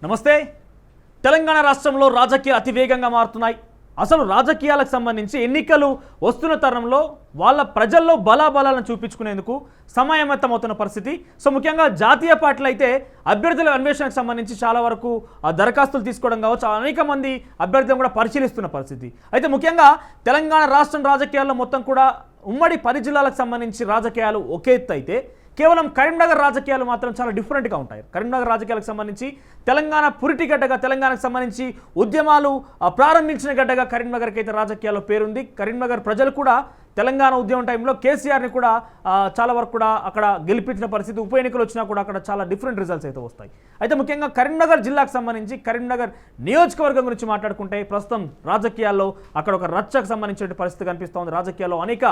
నమస్తే. తెలంగాణ రాష్ట్రంలో రాజకీయ అతివేగంగా మారుతున్నాయి. అసలు రాజకీయాలకు సంబంధించి ఎన్నికలు వస్తున్న తరుణంలో వాళ్ళ ప్రజల్లో బలాబలాలను చూపించుకునేందుకు సమాయత్తమవుతున్న పరిస్థితి. సో ముఖ్యంగా జాతీయ పార్టీలు అయితే అభ్యర్థుల అన్వేషణకు సంబంధించి చాలా వరకు దరఖాస్తులు తీసుకోవడం కావచ్చు, అనేక మంది అభ్యర్థులను కూడా పరిశీలిస్తున్న పరిస్థితి. అయితే ముఖ్యంగా తెలంగాణ రాష్ట్రం రాజకీయాల్లో మొత్తం కూడా ఉమ్మడి 10 జిల్లాలకు సంబంధించి రాజకీయాలు ఒకే ఎత్తు అయితే కేవలం కరీంనగర్ రాజకీయాలు మాత్రం చాలా డిఫరెంట్గా ఉంటాయి. కరీంనగర్ రాజకీయాలకు సంబంధించి తెలంగాణ పురిటి గడ్డగా, తెలంగాణకు సంబంధించి ఉద్యమాలు ప్రారంభించిన గడ్డగా కరీంనగర్కి అయితే రాజకీయాల్లో పేరుంది. కరీంనగర్ ప్రజలు కూడా తెలంగాణ ఉద్యమం టైంలో కేసీఆర్ని కూడా చాలా వరకు కూడా అక్కడ గెలిపించిన పరిస్థితి. ఉప ఎన్నికలు వచ్చినా కూడా అక్కడ చాలా డిఫరెంట్ రిజల్ట్స్ అయితే వస్తాయి. అయితే ముఖ్యంగా కరీంనగర్ జిల్లాకు సంబంధించి కరీంనగర్ నియోజకవర్గం గురించి మాట్లాడుకుంటే ప్రస్తుతం రాజకీయాల్లో అక్కడ ఒక రచ్చకు సంబంధించిన పరిస్థితి కనిపిస్తూ ఉంది. రాజకీయాల్లో అనేక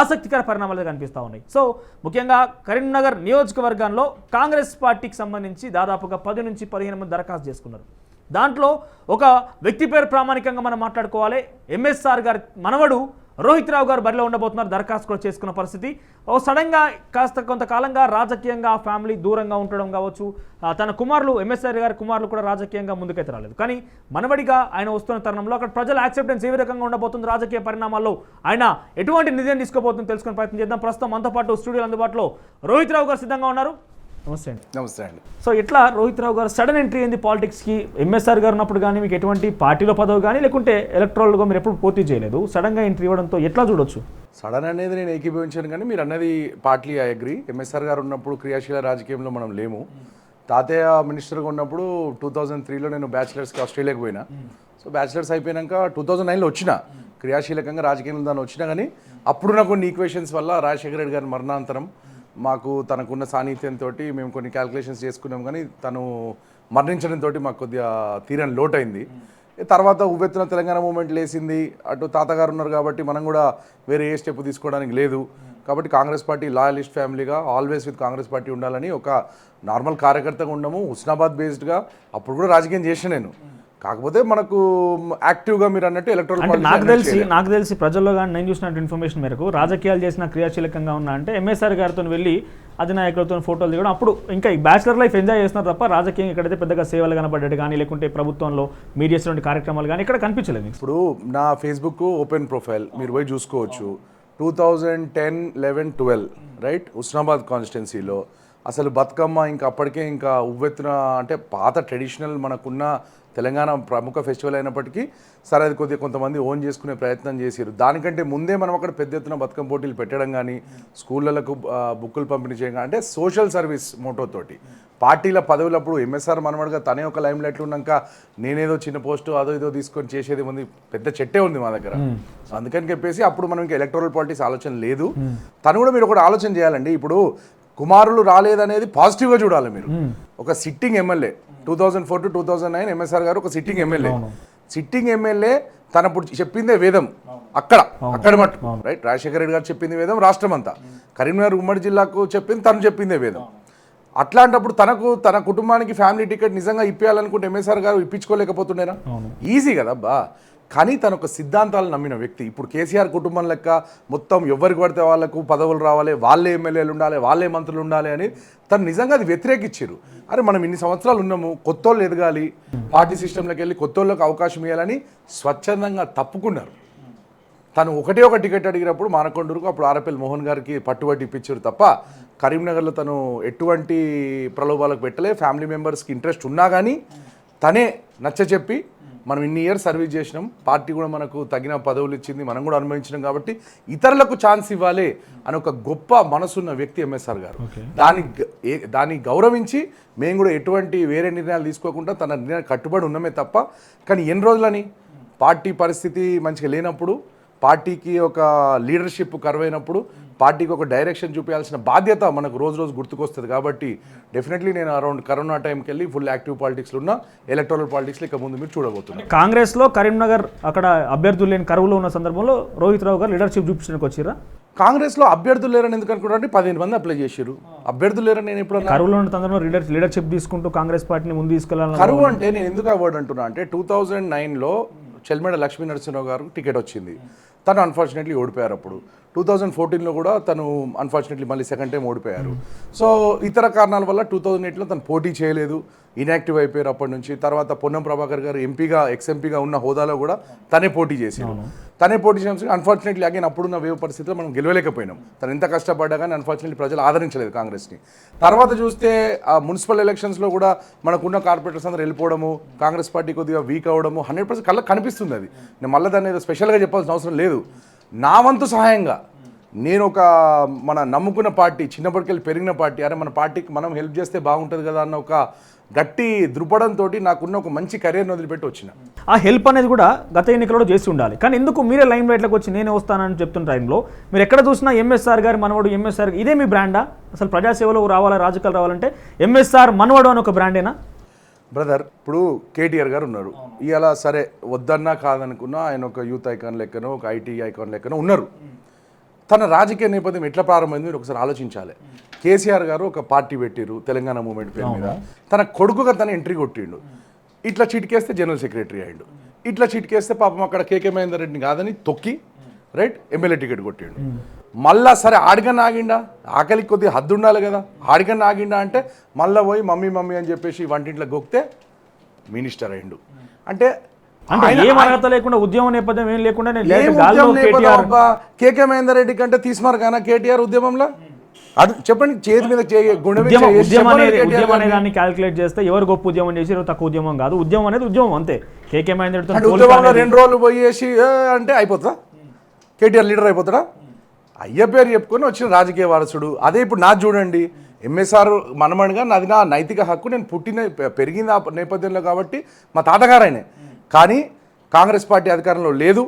ఆసక్తికర పరిణామాలు కనిపిస్తూ ఉన్నాయి. సో ముఖ్యంగా కరీంనగర్ నియోజకవర్గంలో కాంగ్రెస్ పార్టీకి సంబంధించి దాదాపుగా 10 నుంచి 15 మంది దరఖాస్తు చేసుకున్నారు. దాంట్లో ఒక వ్యక్తి పేరు ప్రామాణికంగా మనం మాట్లాడుకోవాలి. ఎంఎస్ఆర్ గారి మనవడు రోహిత్ రావు గారు బరిలో ఉండబోతున్నారు. దరఖాస్తు కూడా చేసుకున్న పరిస్థితి. సడన్గా కాస్త కొంతకాలంగా రాజకీయంగా ఫ్యామిలీ దూరంగా ఉండడం కావచ్చు, తన కుమారులు ఎంఎస్ఆర్ గారి కుమారులు కూడా రాజకీయంగా ముందుకైతే రాలేదు. కానీ మనవడిగా ఆయన వస్తున్న తరుణంలో అక్కడ ప్రజల యాక్సెప్టెన్స్ ఏ రకంగా ఉండబోతుంది, రాజకీయ పరిణామాల్లో ఆయన ఎటువంటి నిర్ణయం తీసుకోబోతుందో తెలుసుకునే ప్రయత్నం చేద్దాం. ప్రస్తుతం మనతో పాటు స్టూడియోలో అందుబాటులో రోహిత్ రావు గారు సిద్ధంగా ఉన్నారు. నమస్తే అండి. నమస్తే అండి. సో ఇట్లా రోహిత్ రావు గారు సడన్ ఎంట్రీ అయింది పాలిటిక్స్కి. ఎంఎస్ఆర్ గారు ఉన్నప్పుడు కానీ మీకు ఎటువంటి పార్టీలో పదవి కానీ లేకుంటే ఎలక్ట్రల్గా మీరు ఎప్పుడు పూర్తి చేయలేదు. సడన్గా ఎంట్రీ ఇవ్వడంతో ఎట్లా చూడొచ్చు? సడన్ అనేది నేను ఏకీభవించాను, కానీ మీరు అన్నది పార్ట్లీ ఐ అగ్రీ. ఎంఎస్ఆర్ గారు ఉన్నప్పుడు క్రియాశీల రాజకీయంలో మనం లేము. తాతయ్య మినిస్టర్గా ఉన్నప్పుడు 2003లో నేను బ్యాచిలర్స్కి ఆస్ట్రేలియాకి పోయినా. సో బ్యాచిలర్స్ అయిపోయాక 2009లో వచ్చిన క్రియాశీలకంగా రాజకీయంలో దాన్ని వచ్చినా, కానీ అప్పుడున్న కొన్ని ఈక్వేషన్స్ వల్ల రాజశేఖర రెడ్డి గారి మరణాంతరం మాకు తనకున్న సాన్నిధ్యంతో మేము కొన్ని క్యాల్కులేషన్స్ చేసుకున్నాం, కానీ తను మరణించడంతో మాకు కొద్దిగా తీరని లోటైంది. తర్వాత ఉవ్వెత్తున తెలంగాణ మూమెంట్ లేసింది. అటు తాతగారు ఉన్నారు కాబట్టి మనం కూడా వేరే ఏ స్టెప్ తీసుకోవడానికి లేదు. కాబట్టి కాంగ్రెస్ పార్టీ లాయలిస్ట్ ఫ్యామిలీగా ఆల్వేస్ విత్ కాంగ్రెస్ పార్టీ ఉండాలని ఒక నార్మల్ కార్యకర్తగా ఉండము. హుస్నాబాద్ బేస్డ్గా అప్పుడు కూడా రాజకీయం చేసిన నేను. కాకపోతే మనకు యాక్టివ్గా మీరు అన్నట్టు ఎలక్ట్రల్ నాకు తెలిసి ప్రజల్లో కానీ నేను చూసినట్టు ఇన్ఫర్మేషన్ మేరకు రాజకీయాలు చేసిన క్రియాశీలకంగా ఉన్నా అంటే ఎంఎస్ఆర్ గారితో వెళ్ళి అధినాయకులతో ఫోటోలు దిగడం, అప్పుడు ఇంకా ఈ బ్యాచిలర్ లైఫ్ ఎంజాయ్ చేస్తున్నారు తప్ప రాజకీయం ఇక్కడైతే పెద్దగా సేవలు కనబడ్డాడు కానీ లేకుంటే ప్రభుత్వంలో మీరు చేసినటువంటి కార్యక్రమాలు కానీ ఇక్కడ కనిపించలేదు. ఇప్పుడు నా ఫేస్బుక్ ఓపెన్ ప్రొఫైల్ మీరు పోయి చూసుకోవచ్చు. 2010, 11, 12 రైట్ హుస్నాబాద్ కాన్స్టిట్యున్సీలో అసలు బతుకమ్మ ఇంకా అప్పటికే ఇంకా ఉవ్వెత్తున, అంటే పాత ట్రెడిషనల్ మనకున్న తెలంగాణ ప్రముఖ ఫెస్టివల్ అయినప్పటికీ సరే అది కొద్దిగా కొంతమంది ఓన్ చేసుకునే ప్రయత్నం చేశారు. దానికంటే ముందే మనం అక్కడ పెద్ద ఎత్తున బతుకమ్మ పోటీలు పెట్టడం కానీ, స్కూళ్ళకు బుక్కులు పంపిణీ చేయడం, అంటే సోషల్ సర్వీస్ మోటోతోటి పార్టీల పదవులప్పుడు ఎంఎస్ఆర్ మనవడుగా తనే ఒక లైమ్ లైట్లు ఉన్నాక నేనేదో చిన్న పోస్టు అదో ఏదో తీసుకొని చేసేది ఉంది, పెద్ద చెట్టే ఉంది మా దగ్గర. అందుకని చెప్పేసి అప్పుడు మనం ఇంకా ఎలక్టోరల్ పాలిటిక్స్ ఆలోచన లేదు. తను కూడా మీరు ఒకటి ఆలోచన చేయాలండి. ఇప్పుడు కుమారులు రాలేదనేది పాజిటివ్గా చూడాలి మీరు. ఒక సిట్టింగ్ ఎమ్మెల్యే 2004 to 2009 ఎంఎస్ఆర్ గారు ఒక సిట్టింగ్ ఎమ్మెల్యే తనప్పుడు చెప్పిందే వేదం అక్కడ మట్టు రైట్. రాజశేఖర రెడ్డి గారు చెప్పింది వేదం రాష్ట్రం అంతా. కరీంనగర్ ఉమ్మడి జిల్లాకు తను చెప్పిందే వేదం. అట్లాంటప్పుడు తన కుటుంబానికి ఫ్యామిలీ టికెట్ నిజంగా ఇప్పించాలనుకుంటే ఎంఎస్ఆర్ గారు ఇప్పించుకోలేకపోతుండేనా? ఈజీ కదా బా. కానీ తను ఒక సిద్ధాంతాలు నమ్మిన వ్యక్తి. ఇప్పుడు కేసీఆర్ కుటుంబం లెక్క మొత్తం ఎవరికి పడితే వాళ్ళకు పదవులు రావాలి, వాళ్ళే ఎమ్మెల్యేలు ఉండాలి, వాళ్ళే మంత్రులు ఉండాలి అని తను నిజంగా అది వ్యతిరేకించారు. అరే మనం ఇన్ని సంవత్సరాలు ఉన్నాము, కొత్తోళ్ళు ఎదగాలి, పార్టీ సిస్టంలోకి వెళ్ళి కొత్తోళ్ళకి అవకాశం ఇవ్వాలని స్వచ్ఛందంగా తప్పుకున్నారు. తను ఒక టికెట్ అడిగినప్పుడు మానకొండూరుకు అప్పుడు ఆర్ఎఫ్ఎల్ మోహన్ గారికి పట్టుబట్టి ఇప్పించారు తప్ప కరీంనగర్లో తను ఎటువంటి ప్రలోభాలకు పెట్టలే. ఫ్యామిలీ మెంబర్స్కి ఇంట్రెస్ట్ ఉన్నా కానీ తనే నచ్చచెప్పి మనం ఇన్ని ఇయర్స్ సర్వీస్ చేసినాం, పార్టీ కూడా మనకు తగిన పదవులు ఇచ్చింది, మనం కూడా అనుభవించినాం, కాబట్టి ఇతరులకు ఛాన్స్ ఇవ్వాలి అని ఒక గొప్ప మనసున్న వ్యక్తి ఎంఎస్ఆర్ గారు. దాన్ని గౌరవించి మేము కూడా ఎటువంటి వేరే నిర్ణయాలు తీసుకోకుండా తన నిర్ణయాలు కట్టుబడి ఉన్నామే తప్ప. కానీ ఎన్ని రోజులని పార్టీ పరిస్థితి మంచిగా లేనప్పుడు, పార్టీకి ఒక లీడర్షిప్ కరువైనప్పుడు పార్టీకి ఒక డైరెక్షన్ చూపించాల్సిన బాధ్యత మనకు రోజు గుర్తుకొస్తుంది. కాబట్టి డెఫినెట్లీ నేను అరౌండ్ కరోనా టైంకి వెళ్ళి ఫుల్ యాక్టివ్ పాలిటిక్స్లో ఉన్న ఎలక్టోరల్ పాలిటిక్స్లో ఇక ముందు మీరు చూడబోతున్నారు. కాంగ్రెస్లో కరీంనగర్ అక్కడ అభ్యర్థులు లేని కరువులో ఉన్న సందర్భంలో రోహిత్ రావు గారు లీడర్షిప్ చూపించడానికి వచ్చిరా? కాంగ్రెస్లో అభ్యర్థులు లేరని ఎందుకు అనుకుంటే 15 మంది అప్లై చేశారు. అభ్యర్థులు లేరని నేను ఎప్పుడు కరువులో ఉన్న సందర్భంలో లీడర్షిప్ తీసుకుంటూ కాంగ్రెస్ పార్టీని ముందు తీసుకెళ్ళాలి. కరువు అంటే నేను ఎందుకు అవార్డు అంటున్నా అంటే 2009లో చెల్మెడ లక్ష్మీ నరసింహరావు గారు టికెట్ వచ్చింది. తను అన్ఫార్చునేట్లీ ఓడిపోయారు. అప్పుడు 2014లో కూడా తను అన్ఫార్చునేట్లీ మళ్ళీ సెకండ్ టైం ఓడిపోయారు. సో ఇతర కారణాల వల్ల 2008లో తను పోటీ చేయలేదు, ఇన్యాక్టివ్ అయిపోయారు అప్పటి నుంచి. తర్వాత పొన్నం ప్రభాకర్ గారు ఎంపీగా ఎక్స్ఎంపీగా ఉన్న హోదాలో కూడా తనే పోటీ చేశారు. తనే పోటీ చేసిన అన్ఫార్చునేట్లీ అగైన్ అప్పుడున్న వేవ్ పరిస్థితిలో మనం గెలవలేకపోయినాం. తను ఎంత కష్టపడ్డా కానీ అన్ఫార్చునేట్లీ ప్రజలు ఆదరించలేదు కాంగ్రెస్ని. తర్వాత చూస్తే ఆ మున్సిపల్ ఎలక్షన్స్లో కూడా మనకున్న కార్పొరేటర్స్ అందరూ వెళ్ళిపోవడము, కాంగ్రెస్ పార్టీ కొద్దిగా వీక్ అవ్వడము 100% కళ్ళకి కనిపిస్తుంది. అది నేను మళ్ళీ దాన్ని ఏదో స్పెషల్గా చెప్పాల్సిన అవసరం లేదు. నా వంతు సహాయంగా నేను ఒక మన నమ్ముకున్న పార్టీ, చిన్నప్పటికెళ్ళి పెరిగిన పార్టీ, అరే మన పార్టీకి మనం హెల్ప్ చేస్తే బాగుంటుంది కదా అన్న ఒక గట్టి దృఢంతో నాకున్న ఒక మంచి కెరీర్ని వదిలిపెట్టి వచ్చిన. ఆ హెల్ప్ అనేది కూడా గత ఎన్నికలలో చేసి ఉండాలి. కానీ ఎందుకు మీరే లైమ్ లైట్లోకి వచ్చి నేనే వస్తానని చెప్తున్న టైంలో మీరు ఎక్కడ చూసినా ఎంఎస్ఆర్ గారి మనవడు, ఎంఎస్ఆర్ ఇదే మీ బ్రాండా? అసలు ప్రజాసేవలో రావాలా, రాజకీయాలు రావాలంటే ఎంఎస్ఆర్ మనవడు అని ఒక బ్రాండేనా? బ్రదర్, ఇప్పుడు కేటీఆర్ గారు ఉన్నారు. ఇవాళ సరే వద్దన్నా కాదనుకున్నా ఆయన ఒక యూత్ ఐకాన్ లెక్కనో ఒక ఐటీ ఐకాన్ లెక్కనో ఉన్నారు. తన రాజకీయ నేపథ్యం ఎట్లా ప్రారంభమైంది మీరు ఒకసారి ఆలోచించాలి. కేసీఆర్ గారు ఒక పార్టీ పెట్టిరు తెలంగాణ మూవ్మెంట్ పేరు మీద. తన కొడుకుగా తన ఎంట్రీ కొట్టిండు. ఇట్లా చిటికేస్తే జనరల్ సెక్రటరీ అయ్యిండు. ఇట్లా చిటికేస్తే పాపం అక్కడ కేకే మహేందర్ రెడ్డిని కాదని తొక్కి రైట్ ఎమ్మెల్యే టికెట్ కొట్టిండు. మళ్ళా సరే ఆడిగన్న ఆగిండా, ఆకలికి కొద్దిగా హద్దు ఉండాలి కదా, ఆడిగన్న ఆగిండా అంటే మళ్ళీ పోయి మమ్మీ మమ్మీ అని చెప్పేసి వంటింట్లో గొక్కితే మినిస్టర్ అయ్యిండు. అంటే ఏం అర్హత లేకుండా ఉద్యమం నేపథ్యం ఏం లేకుండా కేకే మహేందర్ రెడ్డి కంటే తీసుమారు కానీ కేటీఆర్ ఉద్యమంలో అది చెప్పండి. చేతి మీద ఉద్యమం అనే దాన్ని క్యాలిక్యులేట్ చేస్తే ఎవరు గొప్ప ఉద్యమం చేసి తక్కువ ఉద్యమం కాదు. ఉద్యమం అనేది ఉద్యమం అంతే. కేకే మహేందర్ ఉద్యమంలో 2 రోజులు పోయేసి అంటే అయిపోతుందా? కేటీఆర్ లీడర్ అయిపోతాడా? అయ్య పేరు చెప్పుకొని వచ్చిన రాజకీయ వారసుడు. అదే ఇప్పుడు నాది చూడండి, ఎంఎస్ఆర్ మనమణిగా నాది నా నైతిక హక్కు. నేను పెరిగింది ఆ నేపథ్యంలో కాబట్టి మా తాతగారు ఆయనే. కానీ కాంగ్రెస్ పార్టీ అధికారంలో లేదు.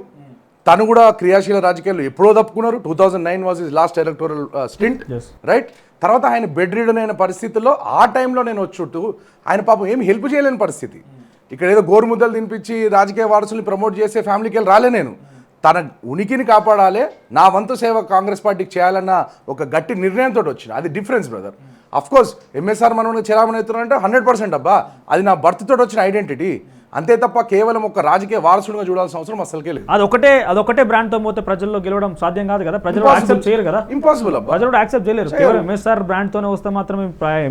తను కూడా క్రియాశీల రాజకీయాలు ఎప్పుడో తప్పుకున్నారు. 2009 was is last electoral stint right. తర్వాత ఆయన బెడ్ రీడన్ అయిన పరిస్థితుల్లో ఆ టైంలో నేను వచ్చుట్టు ఆయన పాపం ఏమి హెల్ప్ చేయలేని పరిస్థితి. ఇక్కడ ఏదో గోరుముద్దలు తినిపించి రాజకీయ వారసుల్ని ప్రమోట్ చేసే ఫ్యామిలీకి వెళ్ళి రాలే. నేను తన ఉనికిని కాపాడాలి, నా వంతు సేవ కాంగ్రెస్ పార్టీకి చేయాలన్న ఒక గట్టి నిర్ణయంతో వచ్చిన. అది డిఫరెన్స్ బ్రదర్. అఫ్కోర్స్ ఎంఎస్ఆర్ మనం చలామణి అవుతున్నారంటే 100% అబ్బా, అది నా బర్త్ తోటి వచ్చిన ఐడెంటిటీ. అంతే తప్ప కేవలం ఒక రాజకీయ వారసుడుగా చూడాల్సిన అవసరం అసలుకే లేదు. అదొకటే బ్రాండ్ తో పోతే ప్రజల్లో గెలవడం సాధ్యం కాదు కదా. ప్రజలు యాక్సెప్ట్ చేయరు కదా. ఇంపాసిబుల్ అబ్బా, ప్రజలు యాక్సెప్ట్ చేయలేరు. కేవలం ఎంఎస్ఆర్ బ్రాండ్ తోనే వస్తే మాత్రం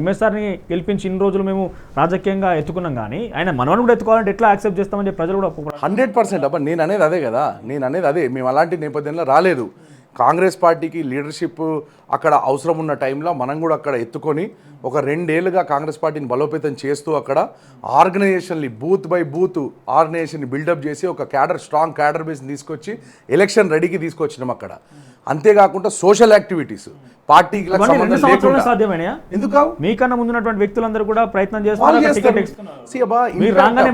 ఎంఎస్ఆర్ ని గెలిపించి ఇన్ని రోజులు మేము రాజకీయంగా ఎత్తుకున్నాం కానీ ఆయన మనవని కూడా ఎత్తుకోవాలంటే ఎట్లా యాక్సెప్ట్ చేస్తామని ప్రజలు కూడా 100% అబ్బా. నేను అనేది అదే కదా, నేను అనేది అదే. మేము అలాంటి నేపథ్యంలో రాలేదు. కాంగ్రెస్ పార్టీకి లీడర్షిప్ అక్కడ అవసరం ఉన్న టైంలో మనం కూడా అక్కడ ఎత్తుకొని ఒక 2 ఏళ్ళుగా కాంగ్రెస్ పార్టీని బలోపేతం చేస్తూ అక్కడ ఆర్గనైజేషన్ని బూత్ బై బూత్ ఆర్గనైజేషన్ని బిల్డప్ చేసి ఒక స్ట్రాంగ్ క్యాడర్ బేస్ని తీసుకొచ్చి ఎలక్షన్ రెడీకి తీసుకొచ్చినాం అక్కడ. అంతేకాకుండా సోషల్ యాక్టివిటీస్ పార్టీకి ఎందుకు మీకన్నా ముందున్నటువంటి వ్యక్తులందరూ కూడా ప్రయత్నం చేస్తున్నారు.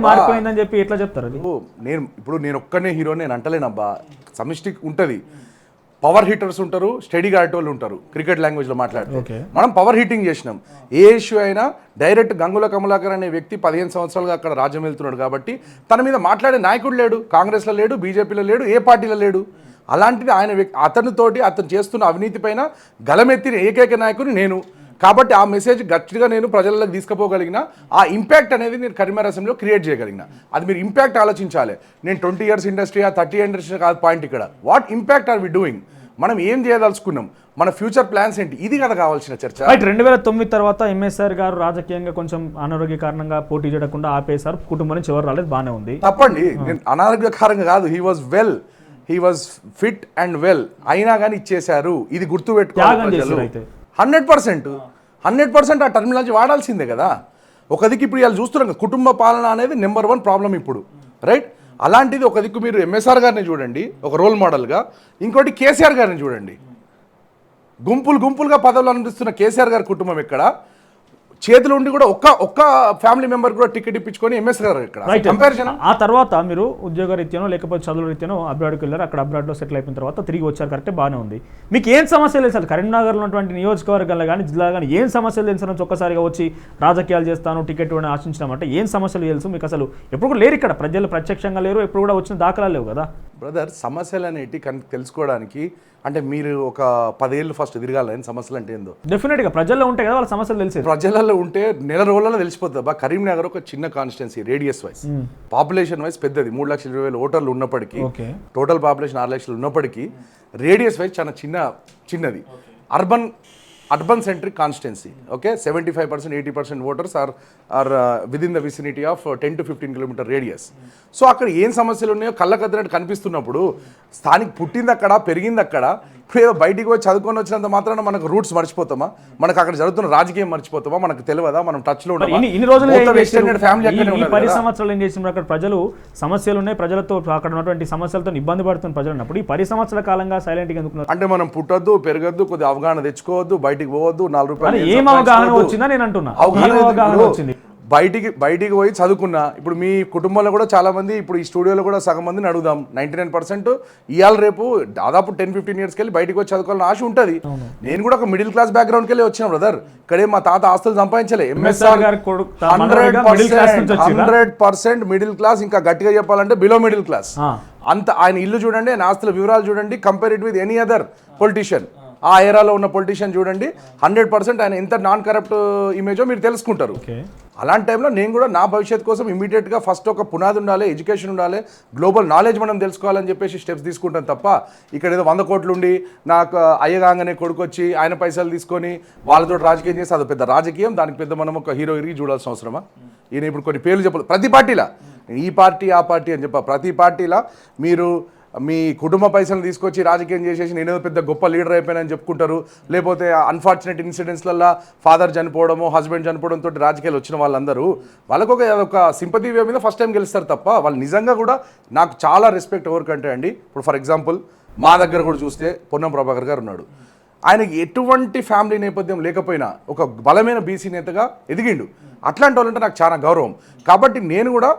మారిపోయిందని చెప్పి ఎట్లా చెప్తారు? నేను ఒక్కనే హీరో నేను అంటలేనబ్బా. సమిష్టి ఉంటుంది. పవర్ హిట్టర్స్ ఉంటారు, స్టడీగా ఆడేటోళ్ళు ఉంటారు. క్రికెట్ లాంగ్వేజ్లో మాట్లాడితే మనం పవర్ హిట్టింగ్ చేసినాం. ఏ ఇష్యూ అయినా డైరెక్ట్ గంగుల కమలాకర్ అనే వ్యక్తి 15 సంవత్సరాలుగా అక్కడ రాజ్యం వెళ్తున్నాడు కాబట్టి తన మీద మాట్లాడే నాయకుడు లేడు. కాంగ్రెస్లో లేడు, బీజేపీలో లేడు, ఏ పార్టీలో లేడు. అలాంటిది ఆయన అతనితోటి అతను చేస్తున్న అవినీతి పైన గలమెత్తిన ఏకైక నాయకుని నేను. కాబట్టి ఆ మెసేజ్ గట్టిగా నేను ప్రజలకు తీసుకుపోగలిగిన, ఆ ఇంపాక్ట్ అనేది నేను కరీంనగర్ అసెంబ్లీలో క్రియేట్ చేయగలిగిన. అది మీరు ఇంపాక్ట్ ఆలోచించాలి. నేను 20 years ఇండస్ట్రీ 30 years ఇండస్ట్రీ కాదు పాయింట్. ఇక్కడ what impact are we doing, మనం ఏం చేయదలుచుకున్నాం, మన ఫ్యూచర్ ప్లాన్స్ ఏంటి, ఇది కదా కావాల్సిన చర్చ. 2009 తర్వాత ఎంఎస్ఆర్ గారు రాజకీయంగా కొంచెం అనారోగ్య కారణంగా పోటీ చేయకుండా ఆపేశారు. కుటుంబం నుంచి ఎవరు రాలేదు, బాగానే ఉంది. తప్పండి, నేను అనారోగ్యకారంగా కాదు. He was fit and well. అయినా కానీ ఇచ్చేశారు. ఇది గుర్తుపెట్టుకోవాలి. 100% ఆ టర్మినాలజీ వాడాల్సిందే కదా. ఒక దిక్కు ఇప్పుడు ఇవాళ చూస్తున్నాం కదా, కుటుంబ పాలన అనేది నెంబర్ 1 ప్రాబ్లం ఇప్పుడు రైట్. అలాంటిది ఒక దిక్కు మీరు ఎంఎస్ఆర్ గారిని చూడండి ఒక రోల్ మోడల్గా, ఇంకోటి కేసీఆర్ గారిని చూడండి. గుంపులుగా పదవులు అనిపిస్తున్న కేసీఆర్ గారి కుటుంబం ఎక్కడ, చేతిలో ఉండి కూడా ఒక్క ఫ్యామిలీ మెంబర్ కూడా టికెట్ ఇప్పించుకొని ఎంఎస్ఆర్ గారు ఇక్కడ కంపారిజన్. ఆ తర్వాత మీరు ఉద్యోగ రీత్యానో లేకపోతే చదువుల రీత్యానో అబ్రాడ్కి వెళ్ళారు. అక్కడ అబ్రాడ్లో సెటిల్ అయిపోయిన తర్వాత తిరిగి వచ్చారు. కరెక్టే, బాగానే ఉంది. మీకు ఏం సమస్యలు తెలుసు? కరీంనగర్లో ఉన్నటువంటి నియోజకవర్గాల్లో కానీ జిల్లా కానీ ఏం సమస్యలు తెలుసు నుంచి ఒక్కసారిగా వచ్చి రాజకీయాలు చేస్తాను టికెట్ ఇవ్వని ఆశించినామంటే ఏం సమస్యలు తెలుసు మీకు? అసలు ఎప్పుడు కూడా లేరు ఇక్కడ, ప్రజలు ప్రత్యక్షంగా లేరు, ఎప్పుడు కూడా వచ్చిన దాఖలాలు లేవు కదా. బ్రదర్, సమస్యలు అనేవి తెలుసుకోవడానికి అంటే మీరు ఒక 10 ఏళ్ళు ఫస్ట్ తిరగాలని సమస్యలు అంటే ఏందో డెఫినెట్గా ప్రజల్లో ఉంటాయి కదా, వాళ్ళ సమస్యలు తెలిసి. ప్రజలలో ఉంటే నెల రోజులలో తెలిసిపోతుంది. బా కరీంనగర్ ఒక చిన్న constituency, radius wise population wise పెద్దది. 3,20,000 ఓటర్లు ఉన్నప్పటికీ, టోటల్ పాపులేషన్ 6 లక్షలు ఉన్నప్పటికీ రేడియస్ వైజ్ చాలా చిన్నది. Urban centric constituency. Okay, 75% 80% voters are within the vicinity of 10 to 15 kilometer radius. So అక్కడ ఏం సమస్యలు ఉన్నాయో కళ్ళకద్దినట్టు కనిపిస్తున్నప్పుడు స్థానిక పుట్టింది అక్కడ, పెరిగింది అక్కడ, ఇప్పుడు ఏదో బయటికి వచ్చి చదువుకొని వచ్చినంత మాత్రాన మనకు రూట్స్ మర్చిపోతామా? మనకు అక్కడ జరుగుతున్న రాజకీయం మర్చిపోతామా? మనకు తెలియదా? మనం టచ్లో ఇన్ని రోజులు ఫ్యామిలీ ఈ 10 సంవత్సరాలు ఏం చేసినారు? అక్కడ ప్రజలు సమస్యలు ఉన్నాయి, ప్రజలతో అక్కడ ఉన్నటువంటి సమస్యలతో ఇబ్బంది పడుతున్న ప్రజలు ఉన్నప్పుడు ఈ 10 సంవత్సరాల కాలంగా సైలెంట్గా ఎందుకున్నారు? అంటే మనం పుట్టొద్దు, పెరగద్దు, కొద్దిగా అవగాహన తెచ్చుకోవద్దు, బయటికి పోవద్దు, 4 రూపాయలు ఏం అవగాహన వచ్చిందా నేను అంటున్నా? అవగాహన వచ్చింది బయటికి పోయి చదువుకున్నా. ఇప్పుడు మీ కుటుంబంలో కూడా చాలా మంది, ఇప్పుడు ఈ స్టూడియోలో కూడా సగం మందిని అడుగుదాం, 99% ఇవాళ రేపు దాదాపు 10-15 years వెళ్ళి బయటికి వచ్చి చదువుకోవాలని ఆశ ఉంటుంది. నేను కూడా ఒక మిడిల్ క్లాస్ బ్యాక్గ్రౌండ్కి వెళ్ళి వచ్చిన బ్రదర్. ఇక్కడే మా తాత ఆస్తులు సంపాదించలే. MSR 100% మిడిల్ క్లాస్, ఇంకా గట్టిగా చెప్పాలంటే బిలో మిడిల్ క్లాస్. అంత ఆయన ఇల్లు చూడండి, ఆయన ఆస్తుల వివరాలు చూడండి, compare it with any other politician. ఆ ఏరాలో ఉన్న పొలిటీషియన్ చూడండి, 100% ఆయన ఎంత నాన్ కరప్ట్ ఇమేజో మీరు తెలుసుకుంటారు. అలాంటి టైంలో నేను కూడా నా భవిష్యత్తు కోసం ఇమీడియట్గా ఫస్ట్ ఒక పునాది ఉండాలి, ఎడ్యుకేషన్ ఉండాలి, గ్లోబల్ నాలెడ్జ్ మనం తెలుసుకోవాలని చెప్పేసి స్టెప్స్ తీసుకుంటాను తప్ప ఇక్కడ ఏదో 100 కోట్లు ఉండి నాకు అయ్యగానే కొడుకొచ్చి ఆయన పైసలు తీసుకొని వాళ్ళతో రాజకీయం చేసి అది పెద్ద రాజకీయం. దానికి పెద్ద మనం ఒక హీరో ఇరిగి చూడాల్సిన అవసరమా? ఈయన ఇప్పుడు కొన్ని పేర్లు చెప్పాలి. ప్రతి పార్టీలా ఈ పార్టీ ఆ పార్టీ అని చెప్పా, ప్రతి పార్టీలా మీరు మీ కుటుంబ పైసలు తీసుకొచ్చి రాజకీయం చేసేసి నేనేదో పెద్ద గొప్ప లీడర్ అయిపోయానని చెప్పుకుంటారు. లేకపోతే అన్ఫార్చునేట్ ఇన్సిడెంట్స్లలో ఫాదర్ చనిపోవడము, హస్బెండ్ చనిపోవడంతో రాజకీయాలు వచ్చిన వాళ్ళందరూ వాళ్ళకు ఒక సింపతి వే మీద ఫస్ట్ టైం గెలుస్తారు తప్ప వాళ్ళు నిజంగా కూడా నాకు చాలా రెస్పెక్ట్ ఎవరికంటే అండి. ఇప్పుడు ఫర్ ఎగ్జాంపుల్ మా దగ్గర కూడా చూస్తే పొన్నం ప్రభాకర్ గారు ఉన్నాడు. ఆయనకి ఎటువంటి ఫ్యామిలీ నేపథ్యం లేకపోయినా ఒక బలమైన బీసీ నేతగా ఎదిగిండు. అట్లాంటి వాళ్ళంటే నాకు చాలా గౌరవం. కాబట్టి నేను కూడా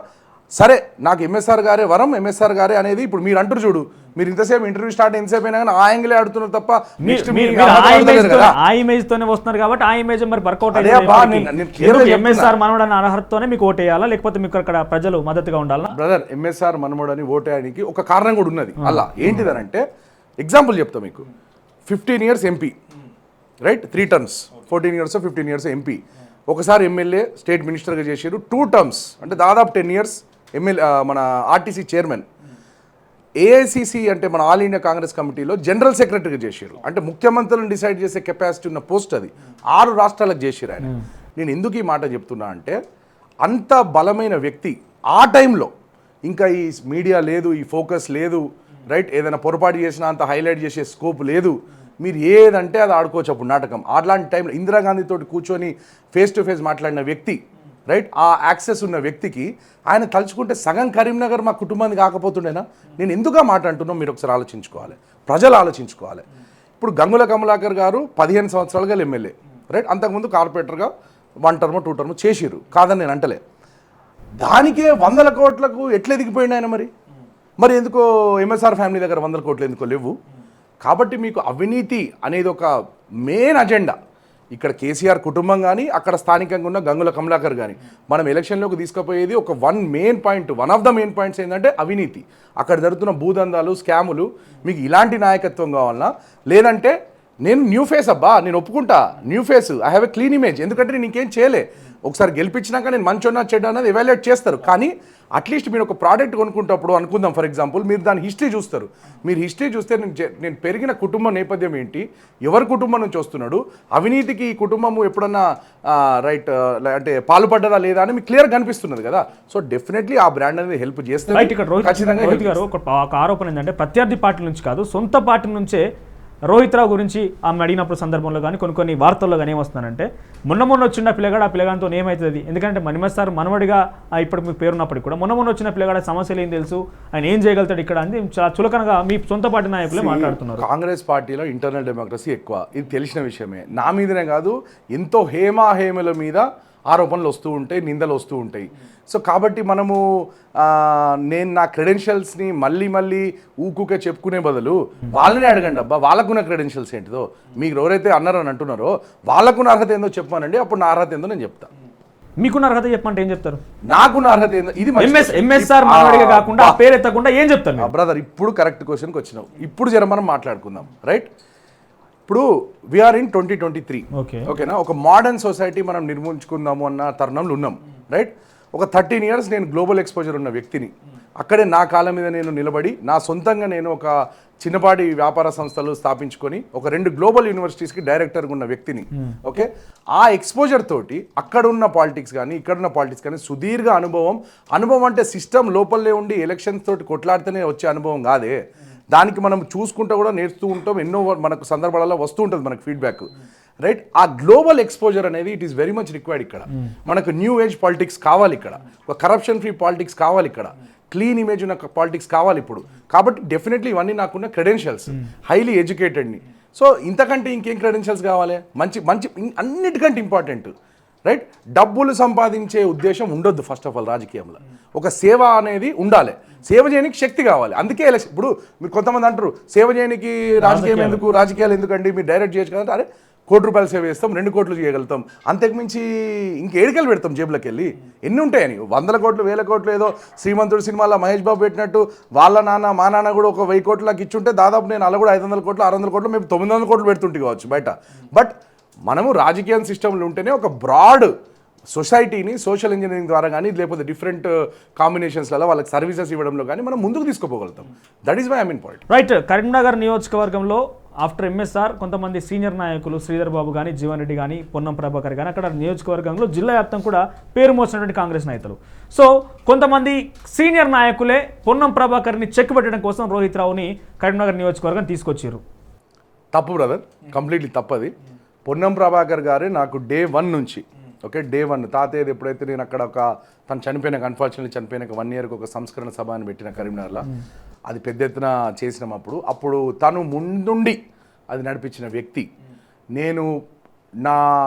సరే నాకు ఎంఎస్ఆర్ గారే వరం, ఎంఎస్ఆర్ గారే అనేది ఇప్పుడు మీరు అంటారు చూడు, మీరు ఇంతసేపు ఇంటర్వ్యూ స్టార్ట్ ఎంతసేపు అయినా కానీ ఆ యాంగిలే ఆడుతున్నారు తప్ప ఆ ఇమేజ్ తోనే వస్తున్నారు కాబట్టి ఆ ఇమేజ్ మరి వర్కౌట్ ఎంఎస్ఆర్ మనవడని అర్హతతోనే మీకు ఓటేయాలా, లేకపోతే మీకు అక్కడ ప్రజలు మద్దతుగా ఉండాలా? బ్రదర్, ఎంఎస్ఆర్ మనవడని ఓటేయడానికి ఒక కారణం కూడా ఉన్నది. అలా ఏంటిదనంటే ఎగ్జాంపుల్ చెప్తా మీకు. 15 years MP, right, 3 terms, 14 years 15 years MP, ఒకసారి ఎమ్మెల్యే, స్టేట్ మినిస్టర్గా చేశారు, 2 terms, అంటే దాదాపు 10 years ఎమ్మెల్యే, మన ఆర్టీసీ చైర్మన్, ఏఐసిసి అంటే మన ఆల్ ఇండియా కాంగ్రెస్ కమిటీలో జనరల్ సెక్రటరీగా చేశారు. అంటే ముఖ్యమంత్రులను డిసైడ్ చేసే కెపాసిటీ ఉన్న పోస్ట్ అది. 6 రాష్ట్రాలకు చేశారు ఆయన. నేను ఎందుకు ఈ మాట చెప్తున్నా అంటే అంత బలమైన వ్యక్తి ఆ టైంలో ఇంకా ఈ మీడియా లేదు, ఈ ఫోకస్ లేదు, రైట్, ఏదైనా పొరపాటు చేసినా అంత హైలైట్ చేసే స్కోప్ లేదు. మీరు ఏదంటే అది ఆడుకోవచ్చు అప్పుడు నాటకం. అలాంటి టైంలో ఇందిరాగాంధీతో కూర్చొని ఫేస్ టు ఫేస్ మాట్లాడిన వ్యక్తి, రైట్, ఆ యాక్సెస్ ఉన్న వ్యక్తికి ఆయన తలుచుకుంటే సగం కరీంనగర్ మా కుటుంబానికి కాకపోతుండేనా? నేను ఎందుకు మాట అంటున్నాం మీరు ఒకసారి ఆలోచించుకోవాలి, ప్రజలు ఆలోచించుకోవాలి. ఇప్పుడు గంగుల కమలాకర్ గారు 15 సంవత్సరాలుగా ఎమ్మెల్యే, రైట్, అంతకుముందు కార్పొరేటర్గా 1 term 2 term చేసిర్రు, కాదని నేను అంటలే. దానికే 100 కోట్లకు ఎట్లా ఎదిగిపోయింది ఆయన? మరి ఎందుకో ఎంఎస్ఆర్ ఫ్యామిలీ దగ్గర 100 కోట్లు ఎందుకో లేవు? కాబట్టి మీకు అవినీతి అనేది ఒక మెయిన్ అజెండా. ఇక్కడ కేసీఆర్ కుటుంబం కానీ అక్కడ స్థానికంగా ఉన్న గంగుల కమలాకర్ కానీ మనం ఎలక్షన్లోకి తీసుకుపోయేది ఒక one of the main points ఏంటంటే అవినీతి. అక్కడ జరుగుతున్న భూదందాలు, స్కాములు. మీకు ఇలాంటి నాయకత్వం కావాలన్నా, లేదంటే నేను న్యూ ఫేస్ అబ్బా, నేను ఒప్పుకుంటా, new face, I have a clean image, ఎందుకంటే నేను ఇంకేం చేయలే. ఒకసారి గెలిపించినాక నేను మంచోన్నా చెడ్డ అన్నది ఎవాల్యుయేట్ చేస్తారు. కానీ అట్లీస్ట్ మీరు ఒక ప్రోడక్ట్ కొనుక్కుంటప్పుడు అనుకుందాం, ఫర్ ఎగ్జాంపుల్ మీరు దాని హిస్టరీ చూస్తారు. మీరు హిస్టరీ చూస్తే నేను పెరిగిన కుటుంబ నేపథ్యం ఏంటి, ఎవరి కుటుంబం నుంచి వస్తున్నాడు, అవినీతికి ఈ కుటుంబము ఎప్పుడన్నా రైట్ అంటే పాల్పడ్డదా లేదా అని మీకు క్లియర్ కనిపిస్తున్నది కదా. సో డెఫినెట్లీ ఆ బ్రాండ్ అనేది హెల్ప్ చేస్తుంది. రోహిత్ గారు ఒక ఆరోపణ ఏంటంటే ప్రత్యర్థి పార్టీ నుంచి కాదు, సొంత పార్టీ నుంచే రోహిత్ రావు గురించి ఆమె అడిగినప్పుడు సందర్భంలో కానీ కొన్ని వార్తల్లో కానీ ఏమొస్తున్నారంటే మొన్న వచ్చిన పిల్లగాడు, ఆ పిల్లగాడితో ఏమవుతుంది, ఎందుకంటే మనమేస్తారు మనవడిగా ఇప్పుడు మీ పేరున్నప్పటికి కూడా మొన్న వచ్చిన పిల్లగాడ సమస్యలు ఏం తెలుసు, ఆయన ఏం చేయగలుగుతాడు ఇక్కడ అని చాలా చులకనగా మీ సొంత పార్టీ నాయకులే మాట్లాడుతున్నారు. కాంగ్రెస్ పార్టీలో ఇంటర్నల్ డెమోక్రసీ ఎక్కువ, ఇది తెలిసిన విషయమే. నా మీదనే కాదు, ఎంతో హేమాహేముల మీద ఆరోపణలు వస్తూ ఉంటాయి, నిందలు వస్తూ ఉంటాయి. సో కాబట్టి మనము నేను నా క్రెడెన్షియల్స్ని మళ్ళీ ఊకుకే చెప్పుకునే బదులు వాళ్ళనే అడగండి అబ్బా, వాళ్ళకున్న క్రెడెన్షియల్స్ ఏంటిదో, మీకు ఎవరైతే అన్నారని అంటున్నారో వాళ్ళకున్న అర్హత ఏందో చెప్పానండి, అప్పుడు నా అర్హత ఏందో నేను చెప్తా. మీకున్న అర్హత చెప్పమంటే ఏం చెప్తారు? నాకున్న అర్హత ఏందో, ఇది ఎంఎస్ఆర్ మనవడిగా కాకుండా ఆ పేరు ఎత్తకుండా ఏం చెప్తారు? బ్రదర్, ఇప్పుడు కరెక్ట్ క్వశ్చన్కి వచ్చినావు. ఇప్పుడు జర మనం మాట్లాడుకుందాం, రైట్. ఇప్పుడు వీఆర్ ఇన్ 2023, ఓకేనా. ఒక మోడర్న్ సొసైటీ మనం నిర్మించుకుందాము అన్న తరుణంలో ఉన్నాం, రైట్. ఒక 13 years నేను గ్లోబల్ ఎక్స్పోజర్ ఉన్న వ్యక్తిని. అక్కడే నా కాళ్ళ మీద నేను నిలబడి నా సొంతంగా నేను ఒక చిన్నపాటి వ్యాపార సంస్థలు స్థాపించుకొని ఒక 2 గ్లోబల్ యూనివర్సిటీస్కి డైరెక్టర్గా ఉన్న వ్యక్తిని. ఓకే, ఆ ఎక్స్పోజర్ తోటి అక్కడున్న పాలిటిక్స్ కానీ ఇక్కడున్న పాలిటిక్స్ కానీ సుదీర్ఘ అనుభవం అంటే సిస్టమ్ లోపలే ఉండి ఎలక్షన్స్ తోటి కొట్లాడితేనే వచ్చే అనుభవం కాదే. దానికి మనం చూసుకుంటూ కూడా నేర్చుతూ ఉంటాం, ఎన్నో మనకు సందర్భాలలో వస్తూ ఉంటుంది మనకు ఫీడ్బ్యాక్, రైట్. ఆ గ్లోబల్ ఎక్స్పోజర్ అనేది it is very much required ఇక్కడ. మనకు న్యూ ఏజ్ పాలిటిక్స్ కావాలి ఇక్కడ, ఒక కరప్షన్ ఫ్రీ పాలిటిక్స్ కావాలి ఇక్కడ, క్లీన్ ఇమేజ్ ఉన్న పాలిటిక్స్ కావాలి ఇప్పుడు. కాబట్టి డెఫినెట్లీ ఇవన్నీ నాకున్న క్రెడెన్షియల్స్, హైలీ ఎడ్యుకేటెడ్ని. సో ఇంతకంటే ఇంకేం క్రెడెన్షియల్స్ కావాలి? మంచి మంచి అన్నిటికంటే ఇంపార్టెంట్, రైట్, డబ్బులు సంపాదించే ఉద్దేశం ఉండొద్దు ఫస్ట్ ఆఫ్ ఆల్ రాజకీయంలో. ఒక సేవ అనేది ఉండాలి, సేవ చేయడానికి శక్తి కావాలి. అందుకే ఎలక్షన్. ఇప్పుడు మీరు కొంతమంది అంటారు సేవ చేయడానికి రాజకీయం ఎందుకు, రాజకీయాలు ఎందుకండి, మీరు డైరెక్ట్ చేయొచ్చు కదా. అరే, 1 కోటి రూపాయలు సేవ చేస్తాం, 2 కోట్లు చేయగలుగుతాం, అంతకుమించి ఇంకేడికెళ్ళి పెడతాం జేబులోకి వెళ్ళి. ఎన్ని ఉంటాయని 100 కోట్లు 1000 కోట్లు. ఏదో శ్రీమంతుడు సినిమాలో మహేష్ బాబు పెట్టినట్టు వాళ్ళ నాన్న మా నాన్న కూడా ఒక 1000 కోట్లకి ఇచ్చుంటే దాదాపు నేను అలా కూడా 500 కోట్లు 600 కోట్లు మేము 900 కోట్లు పెడుతుంటే కావచ్చు బయట. బట్ మనము రాజకీయ సిస్టంలో ఉంటేనే ఒక బ్రాడ్ సొసైటీని సోషల్ ఇంజనీరింగ్ ద్వారా కానీ లేకపోతే డిఫరెంట్ కాంబినేషన్స్లలో వాళ్ళకి సర్వీసెస్ ఇవ్వడంలో కానీ మనం ముందుకు తీసుకుపోగలుగుతాం. That is why I mean point. Right. Karimnagar నియోజకవర్గంలో ఆఫ్టర్ ఎంఎస్ఆర్ కొంతమంది సీనియర్ నాయకులు శ్రీధర్ బాబు కానీ, జీవన్ రెడ్డి కానీ, పొన్నం ప్రభాకర్ కానీ అక్కడ నియోజకవర్గంలో జిల్లా వ్యాప్తం కూడా పేరు మోసినటువంటి కాంగ్రెస్ నేతలు. సో కొంతమంది సీనియర్ నాయకులే పొన్నం ప్రభాకర్ని చెక్ పెట్టడం కోసం రోహిత్ రావుని కరీంనగర్ నియోజకవర్గం తీసుకొచ్చారు. తప్పు బ్రదర్, కంప్లీట్లీ తప్పది. పొన్నం ప్రభాకర్ గారే నాకు డే 1 నుంచి, ఓకే, డే 1 తాతయ్యది ఎప్పుడైతే నేను అక్కడ తను చనిపోయినాక, అన్ఫార్చునేట్లీ చనిపోయినాక 1 ఇయర్కి ఒక సంస్కరణ సభ అని పెట్టిన కరీంనగర్లో, అది పెద్ద ఎత్తున చేసినాం. అప్పుడు తను ముందుండి అది నడిపించిన వ్యక్తి. నేను నా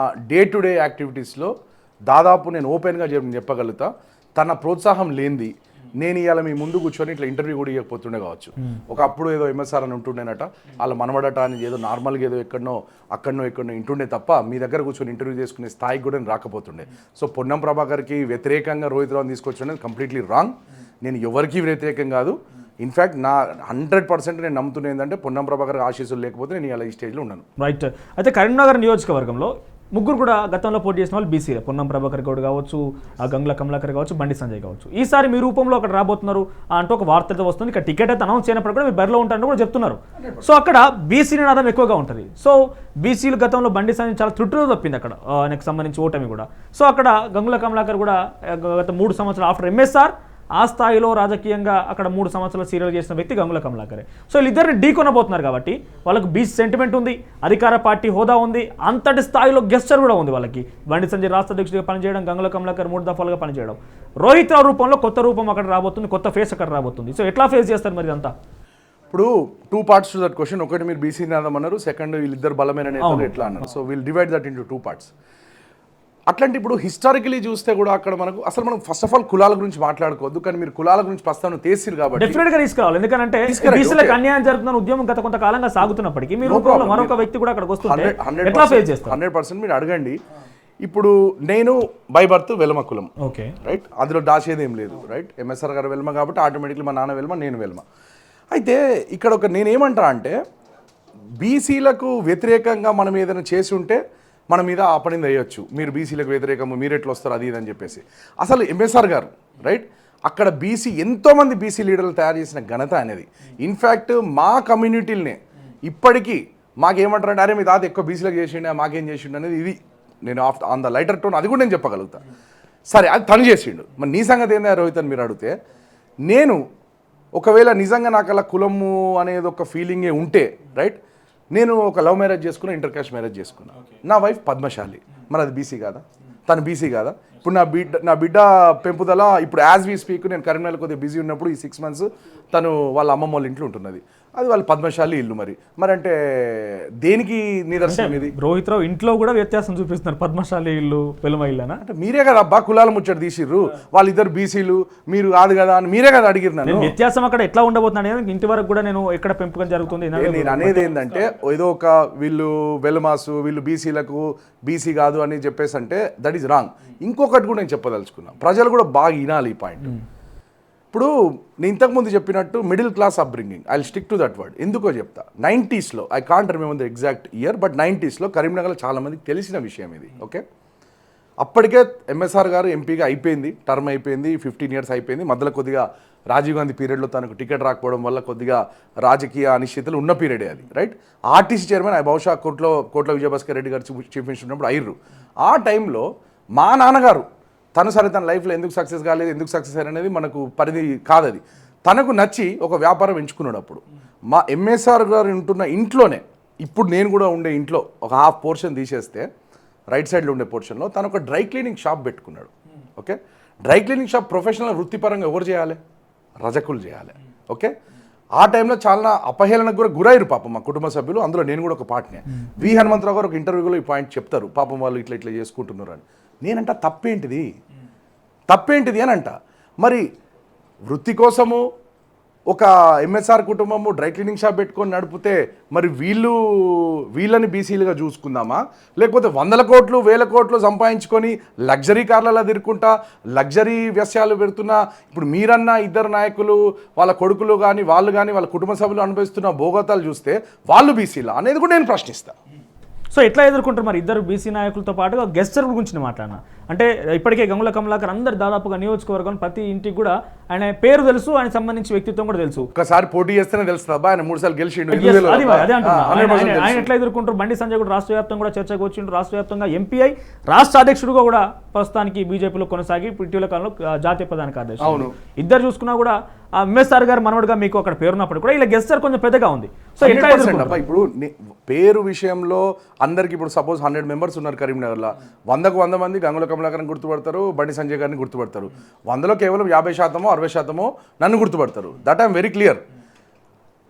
డే టు డే యాక్టివిటీస్లో దాదాపు నేను ఓపెన్గా చెప్పగలుగుతా, తన ప్రోత్సాహం లేనిది నేను ఇవాళ మీ ముందు కూర్చొని ఇట్లా ఇంటర్వ్యూ కూడా ఇవ్వకపోతుండే కావచ్చు. ఒకప్పుడు ఏదో ఎంఎస్ఆర్ అని ఉంటుండేనట, వాళ్ళ మనవడట అని ఏదో నార్మల్గా ఏదో ఎక్కడనో ఇంటుండే తప్ప మీ దగ్గర కూర్చొని ఇంటర్వ్యూ చేసుకునే స్థాయికి కూడా నేను రాకపోతుండే. సో పొన్నం ప్రభాకర్కి వ్యతిరేకంగా రోహిత్ రావుని తీసుకొచ్చుండేది కంప్లీట్లీ రాంగ్. నేను ఎవరికి వ్యతిరేకం కాదు. ఇన్ఫ్యాక్ట్ నా 100% నేను నమ్ముతున్నా ఏంటంటే పొన్నం ప్రభాకర్ ఆశీస్సులు లేకపోతే నేను ఇలా ఈ స్టేజ్లో ఉన్నాను. రైట్. అయితే కరీంనగర్ నియోజకవర్గంలో ముగ్గురు కూడా గతంలో పోటీ చేసిన వాళ్ళు బీసీలే. పొన్నం ప్రభాకర్ గౌడ్ కావచ్చు, గంగుల కమలాకర్ కావచ్చు, బండి సంజయ్ కావచ్చు. ఈసారి మీ రూపంలో అక్కడ రాబోతున్నారు అంటూ ఒక వార్త అయితే వస్తుంది. ఇక్కడ టికెట్ అయితే అనౌన్స్ చేయనప్పుడు కూడా మీరు బరిలో ఉంటారని కూడా చెప్తున్నారు. సో అక్కడ బీసీ నినాదం ఎక్కువగా ఉంటుంది. సో బీసీలు గతంలో బండి సంజయ్ చాలా త్రుట్టులో తప్పింది అక్కడ, ఆయనకు సంబంధించి ఓటమి కూడా. సో అక్కడ గంగుల కమలాకర్ కూడా గత 3 సంవత్సరాలు ఆఫ్టర్ ఎంఎస్ఆర్ ఆ స్థాయిలో రాజకీయంగా అక్కడ 3 సంవత్సరాలు సీరియల్ చేసిన వ్యక్తి గంగుల కమలాకరే. సో వీళ్ళిద్దరిని ఢీకొనబోతున్నారు కాబట్టి వాళ్ళకు బీసీ సెంటిమెంట్ ఉంది, అధికార పార్టీ హోదా ఉంది, అంతటి స్థాయిలో గెస్చర్ కూడా ఉంది వాళ్ళకి. బండి సంజయ్ రాష్ట్ర అధ్యక్షుడిగా పనిచేయడం, గంగుల కమలాకర్ 3 దఫాలుగా పనిచేయడం, రోహిత్ రావు రూపంలో కొత్త రూపం అక్కడ రాబోతుంది, కొత్త ఫేస్ అక్కడ రాబోతుంది. సో ఎట్లా ఫేస్ చేస్తారు మరి అంతా? ఇప్పుడు 2 parts టు దట్ క్వశ్చన్. ఒకటి మీరు బీసీ నినాదం అన్నారు, సెకండ్ వీళ్ళిద్దరు బలమైన నేతలు ఎట్లా అన్నారు. So will divide that into 2 parts. అట్లాంటి ఇప్పుడు హిస్టారికలీ చూస్తే కూడా అక్కడ మనం ఫస్ట్ ఆఫ్ ఆల్ కులాల గురించి మాట్లాడుకోవద్దు, కానీ మీరు కులాల గురించి ప్రస్తావన తీసిరు కాబట్టి డెఫినెట్ గా తీసుకురావాలి. ఎందుకంటే బీసీలకు అన్యాయం జరుగుతున్న ఉద్యమం గత కొంతకాలంగా సాగుతున్నప్పటికీ మీరు మరొక వ్యక్తి కూడా అక్కడికి వస్తుంటే ఎట్లా ఫేస్ చేస్తారు? 100% మీరు అడగండి. ఇప్పుడు నేను బై బర్త్ వెల్మ కులం, ఓకే, రైట్, అందులో దాచేది ఏం లేదు, రైట్. ఎంఎస్ఆర్ గారు వెల్మ కాబట్టి ఆటోమేటిక్లీ మా నాన్న వెల్మ, నేను వెల్మ. అయితే ఇక్కడ నేనేమంటా అంటే బీసీలకు వ్యతిరేకంగా మనం ఏదైనా చేసి ఉంటే మన మీద అపనింద వేయొచ్చు, మీరు బీసీలకు వ్యతిరేకము, మీరు ఎట్లా వస్తారు అది అని చెప్పేసి. అసలు ఎంఎస్ఆర్ గారు, రైట్, అక్కడ ఎంతోమంది బీసీ లీడర్లు తయారు చేసిన ఘనత అనేది. ఇన్ఫ్యాక్ట్ మా కమ్యూనిటీలనే ఇప్పటికీ మాకేమంటారంటే అరే మీ తాత ఎక్కువ బీసీలకు చేసిండే, మాకేం చేసిండు అనేది. ఇది నేను ఆన్ ద లైటర్ టోన్ అది కూడా నేను చెప్పగలుగుతా. సరే, అది తను చేసిండు, మరి నీ సంగతి ఏందా రోహిత్ అని మీరు అడిగితే, నేను ఒకవేళ నిజంగా నాకు అలా కులము అనేది ఒక ఫీలింగే ఉంటే, రైట్, నేను ఒక లవ్ మ్యారేజ్ చేసుకున్నా, ఇంటర్ కాస్ట్ మ్యారేజ్ చేసుకున్నా. నా వైఫ్ పద్మశాలి, మరి అది బీసీ కాదా? తను బీసీ కాదా? ఇప్పుడు నా బిడ్డ పెంపుదల ఇప్పుడు యాజ్ వీ స్పీక్ నేను కరీంనగర్ కొద్దిగా బిజీ ఉన్నప్పుడు ఈ 6 months తను వాళ్ళ అమ్మమ్మ వాళ్ళ ఇంట్లో ఉంటున్నది. అది వాళ్ళ పద్మశాలి ఇల్లు. మరి అంటే దేనికి నిదర్శనం ఇది? రోహిత్ రావు ఇంట్లో కూడా వ్యత్యాసం చూపిస్తున్నారు. పద్మశాలి ఇల్లు, వెలుమ ఇల్లు అంటే మీరే కదా అబ్బా కులాల ముచ్చట తీసిర్రు, వాళ్ళిద్దరు బీసీలు మీరు కాదు కదా అని మీరే కదా అడిగిరు. వ్యత్యాసం అక్కడ ఎట్లా ఉండబోతున్నాను ఇంటి వరకు కూడా నేను ఎక్కడ పెంపకం జరుగుతుంది. నేను అనేది ఏంటంటే ఏదో ఒక వీళ్ళు వెలుమాసు, వీళ్ళు బీసీలకు బీసీ కాదు అని చెప్పేసి అంటే దట్ ఈస్ రాంగ్. ఇంకొకటి కూడా నేను చెప్పదలుచుకున్నా, ప్రజలు కూడా బాగా వినాలి ఈ పాయింట్. ఇప్పుడు నేను ఇంతకుముందు చెప్పినట్టు middle class upbringing, I stick to that word. ఎందుకో చెప్తా. 90sలో I can't remember the exact year, but 90sలో కరీంనగర్లో చాలా మందికి తెలిసిన విషయం ఇది. ఓకే, అప్పటికే ఎంఎస్ఆర్ గారు ఎంపీగా అయిపోయింది, టర్మ్ అయిపోయింది, 15 years అయిపోయింది. మధ్యలో కొద్దిగా రాజీవ్ గాంధీ పీరియడ్లో తనకు టికెట్ రాకపోవడం వల్ల కొద్దిగా రాజకీయ అనిశ్చితులు ఉన్న పీరియడే అది, రైట్. ఆర్టీసీ చైర్మన్ బహుశా కోట్ల విజయభాస్కర్ రెడ్డి గారు చీఫ్ మినిస్టర్ ఉన్నప్పుడు అయ్యారు. ఆ టైంలో మా నాన్నగారు తను సరే తన లైఫ్లో ఎందుకు సక్సెస్ కాలేదు, ఎందుకు సక్సెస్ అయ్యారనేది మనకు పరిధి కాదది. తనకు నచ్చి ఒక వ్యాపారం ఎంచుకున్నాడు. అప్పుడు మా ఎంఎస్ఆర్ గారు ఉంటున్న ఇంట్లోనే, ఇప్పుడు నేను కూడా ఉండే ఇంట్లో ఒక హాఫ్ పోర్షన్ తీసేస్తే రైట్ సైడ్లో ఉండే పోర్షన్లో తను ఒక డ్రై క్లీనింగ్ షాప్ పెట్టుకున్నాడు. Okay, dry cleaning shop professional వృత్తిపరంగా ఎవరు చేయాలి? రజకులు చేయాలి. ఓకే, ఆ టైంలో చాలా అపహేళనకు కూడా గురయ్యారు పాపం మా కుటుంబ సభ్యులు, అందులో నేను కూడా ఒక పార్ట్నే. వి హనుమంతరావు గారు ఒక ఇంటర్వ్యూలో ఈ పాయింట్ చెప్తారు, పాపం వాళ్ళు ఇట్లా ఇట్లా చేసుకుంటున్నారు అని. నేనంట తప్పేంటిది అని అంట. మరి వృత్తి కోసము ఒక ఎంఎస్ఆర్ కుటుంబము డ్రై క్లీనింగ్ షాప్ పెట్టుకొని నడిపితే మరి వీళ్ళని బీసీలుగా చూసుకుందామా, లేకపోతే 100 కోట్లు 1000 కోట్లు సంపాదించుకొని లగ్జరీ కార్లలో తిరుక్కుంటా లగ్జరీ వ్యవసాయాలు పెడుతున్నా ఇప్పుడు మీరన్నా ఇద్దరు నాయకులు వాళ్ళ కొడుకులు కానీ వాళ్ళు కానీ వాళ్ళ కుటుంబ సభ్యులు అనుభవిస్తున్న భోగతాలు చూస్తే వాళ్ళు బీసీలా అనేది కూడా నేను ప్రశ్నిస్తాను. సో ఎట్లా ఎదుర్కొంటారు మరి ఇద్దరు బీసీ నాయకులతో పాటుగా గెస్టర్ గురించి మాట్లాడినా? అంటే ఇప్పటికే గంగుల కమలాకర్ అందరు దాదాపుగా నియోజకవర్గం ప్రతి ఇంటికి కూడా ఆయన పేరు తెలుసు, ఆయన సంబంధించిన వ్యక్తిత్వం కూడా తెలుసు. ఒకసారి పోటీ చేస్తేనే తెలుస్తుంది అబ్బా ఆయన 3 సార్లు గెలిచిండు. అదే అంటున్నా, ఆయన ఎట్లా ఎదుర్కొంటారు? బండి సంజయ్ కూడా రాష్ట్ర వ్యాప్తంగా కూడా చర్చకు వచ్చిండు. రాష్ట్ర వ్యాప్తంగా ఎంపీఐ రాష్ట్ర అధ్యక్షుడుగా కూడా ప్రస్తుతానికి బీజేపీలో కొనసాగి ఇటీవల కాలంలో జాతీయ ప్రధాన కార్యదర్శి. అవును, ఇద్దరు చూసుకున్నా కూడా ఎంఎస్ఆర్ గారు మనవడుగా మీకు అక్కడ పేరున్నప్పుడు కూడా ఇలా గెస్టర్ కొంచెం పెద్దగా ఉంది. సో ఇప్పుడు పేరు విషయంలో అందరికి ఇప్పుడు సపోజ్ 100 members ఉన్నారు కరీంనగర్లో, 100కు 100 మంది గంగుల కమలాకర్ని గుర్తుపడతారు, బండి సంజయ్ గారిని గుర్తుపడతారు. 100లో కేవలం 50% 60% నన్ను గుర్తుపడతారు. That I'm very clear.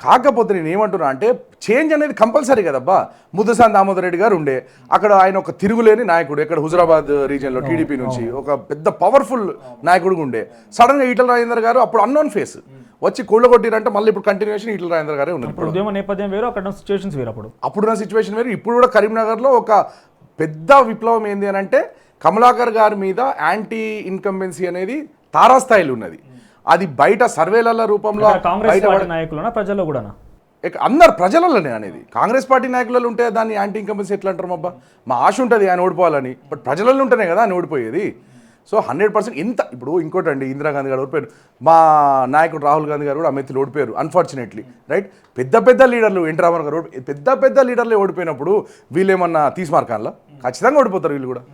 కాకపోతే నేను ఏమంటున్నా అంటే చేంజ్ అనేది కంపల్సరీ కదబ్బా. ముద్దసాని దామోదర్ రెడ్డి గారు ఉండే అక్కడ, ఆయన ఒక తిరుగులేని నాయకుడు, ఇక్కడ హుజరాబాద్ రీజియన్లో టీడీపీ నుంచి ఒక పెద్ద పవర్ఫుల్ నాయకుడుగా ఉండే. సడన్గా ఈటల రాజేందర్ గారు అప్పుడు అన్నోన్ ఫేస్ వచ్చి కూళ్ళగొట్టిరంటే మళ్ళీ ఇప్పుడు కంటిన్యూషన్ ఈటల రాజేందర్ గారే ఉన్నారు. నేపథ్యం వేరు, అక్కడ సిచ్యువేషన్స్ వేరు. అప్పుడున్న సిచ్యువేషన్ వేరు. ఇప్పుడు కూడా కరీంనగర్లో ఒక పెద్ద విప్లవం ఏంది అని అంటే కమలాకర్ గారి మీద యాంటీ ఇన్కంబెన్సీ అనేది తారాస్థాయిలో ఉన్నది. అది బయట సర్వేల రూపంలో ప్రజల్లో కూడా అందరు ప్రజలలోనే అనేది. కాంగ్రెస్ పార్టీ నాయకులలో ఉంటే దాన్ని యాంటీ ఇన్కంబెన్సీ ఎట్లా అంటారు అబ్బా? మా ఆశ ఉంటుంది ఆయన ఓడిపోవాలని, బట్ ప్రజలలో ఉంటేనే కదా ఆయన ఓడిపోయేది. సో 100% ఇంత ఇప్పుడు ఇంకోటి అండి, ఇందిరాగాంధీ గారు ఓడిపోయారు, మా నాయకుడు రాహుల్ గాంధీ గారు కూడా అమెథీలు ఓడిపోయారు అన్ఫార్చునేట్లీ, రైట్. పెద్ద లీడర్లు ఎన్టీ రామారావు గారు పెద్ద లీడర్లే ఓడిపోయినప్పుడు వీళ్ళు ఏమన్నా తీసిమార్కాన్లా? ఖచ్చితంగా ఓడిపోతారు వీళ్ళు కూడా.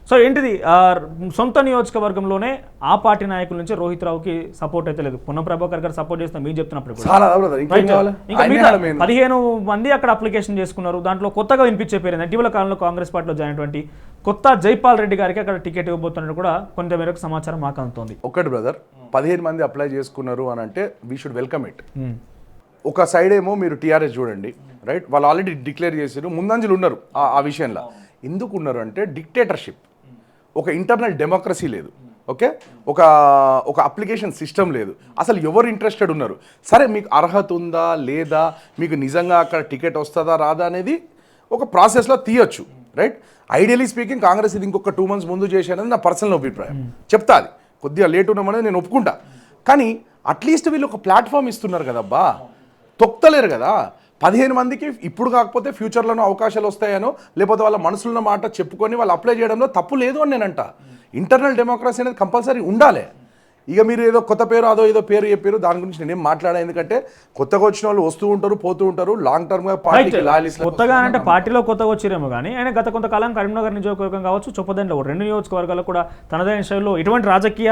సో ఏంటిది, సొంత నియోజకవర్గంలోనే ఆ పార్టీ నాయకుల నుంచి రోహిత్ రావుకి సపోర్ట్ అయితే లేదు. పొన్నం ప్రభాకర్ గారు సపోర్ట్ చేస్తాం మీరు చెప్తున్నప్పుడు 15 మంది అక్కడ అప్లికేషన్ చేసుకున్నారు. దాంట్లో కొత్తగా వినిపించే పేరు ఇటీవల కాలంలో కాంగ్రెస్ పార్టీలో జాయిన్ అయినటువంటి కొత్త జైపాల్ రెడ్డి గారికి అక్కడ టికెట్ ఇవ్వబోతున్నట్టు కూడా కొంత మేరకు సమాచారం మాకు అందుతోంది. ఒకటి బ్రదర్, 15 మంది అప్లై చేసుకున్నారు అని అంటే వీ షుడ్ వెల్కమ్ ఇట్. ఒక సైడ్ ఏమో మీరు టీఆర్ఎస్ చూడండి, రైట్, వాళ్ళు ఆల్రెడీ డిక్లేర్ చేశారు, ముందంజలు ఉన్నారు ఆ విషయంలో. ఎందుకు ఉన్నారు అంటే డిక్టేటర్షిప్, ఒక ఇంటర్నల్ డెమోక్రసీ లేదు. ఓకే, ఒక అప్లికేషన్ సిస్టమ్ లేదు. అసలు ఎవరు ఇంట్రెస్టెడ్ ఉన్నారు? సరే మీకు అర్హత ఉందా లేదా, మీకు నిజంగా అక్కడ టికెట్ వస్తుందా రాదా అనేది ఒక ప్రాసెస్లో తీయొచ్చు, రైట్. ఐడియలీ స్పీకింగ్ కాంగ్రెస్ ఇది ఇంకొక 2 months ముందు చేశానని నా పర్సనల్ అభిప్రాయం. చెప్తా, అది కొద్దిగా లేట్ ఉన్నామనేది నేను ఒప్పుకుంటా. కానీ అట్లీస్ట్ వీళ్ళు ఒక ప్లాట్ఫామ్ ఇస్తున్నారు కదబ్బా, తొక్తలేరు కదా. 15 మందికి ఇప్పుడు కాకపోతే ఫ్యూచర్లోనూ అవకాశాలు వస్తాయనో, లేకపోతే వాళ్ళ మనసులో మాట చెప్పుకొని వాళ్ళు అప్లై చేయడంలో తప్పు లేదు అని నేనంట. ఇంటర్నల్ డెమోక్రసీ అనేది కంపల్సరీ ఉండాలి. ఇక మీరు ఏదో కొత్త పేరు అదో ఏదో పేరు చెప్పారు, దాని గురించి నేనేం మాట్లాడా. ఎందుకంటే కొత్తగా వచ్చిన వాళ్ళు వస్తూ ఉంటారు పోతూ ఉంటారు. లాంగ్ టర్మ్గా పార్టీకి కొత్తగా అంటే పార్టీలో కొత్తగా వచ్చిరేమో కానీ ఆయన గత కొంతకాలం కరీంనగర్ నియోజకవర్గం కావచ్చు, చొప్పదండ్ల 2 నియోజకవర్గాలు కూడా తనదైన శైలిలో ఎటువంటి రాజకీయ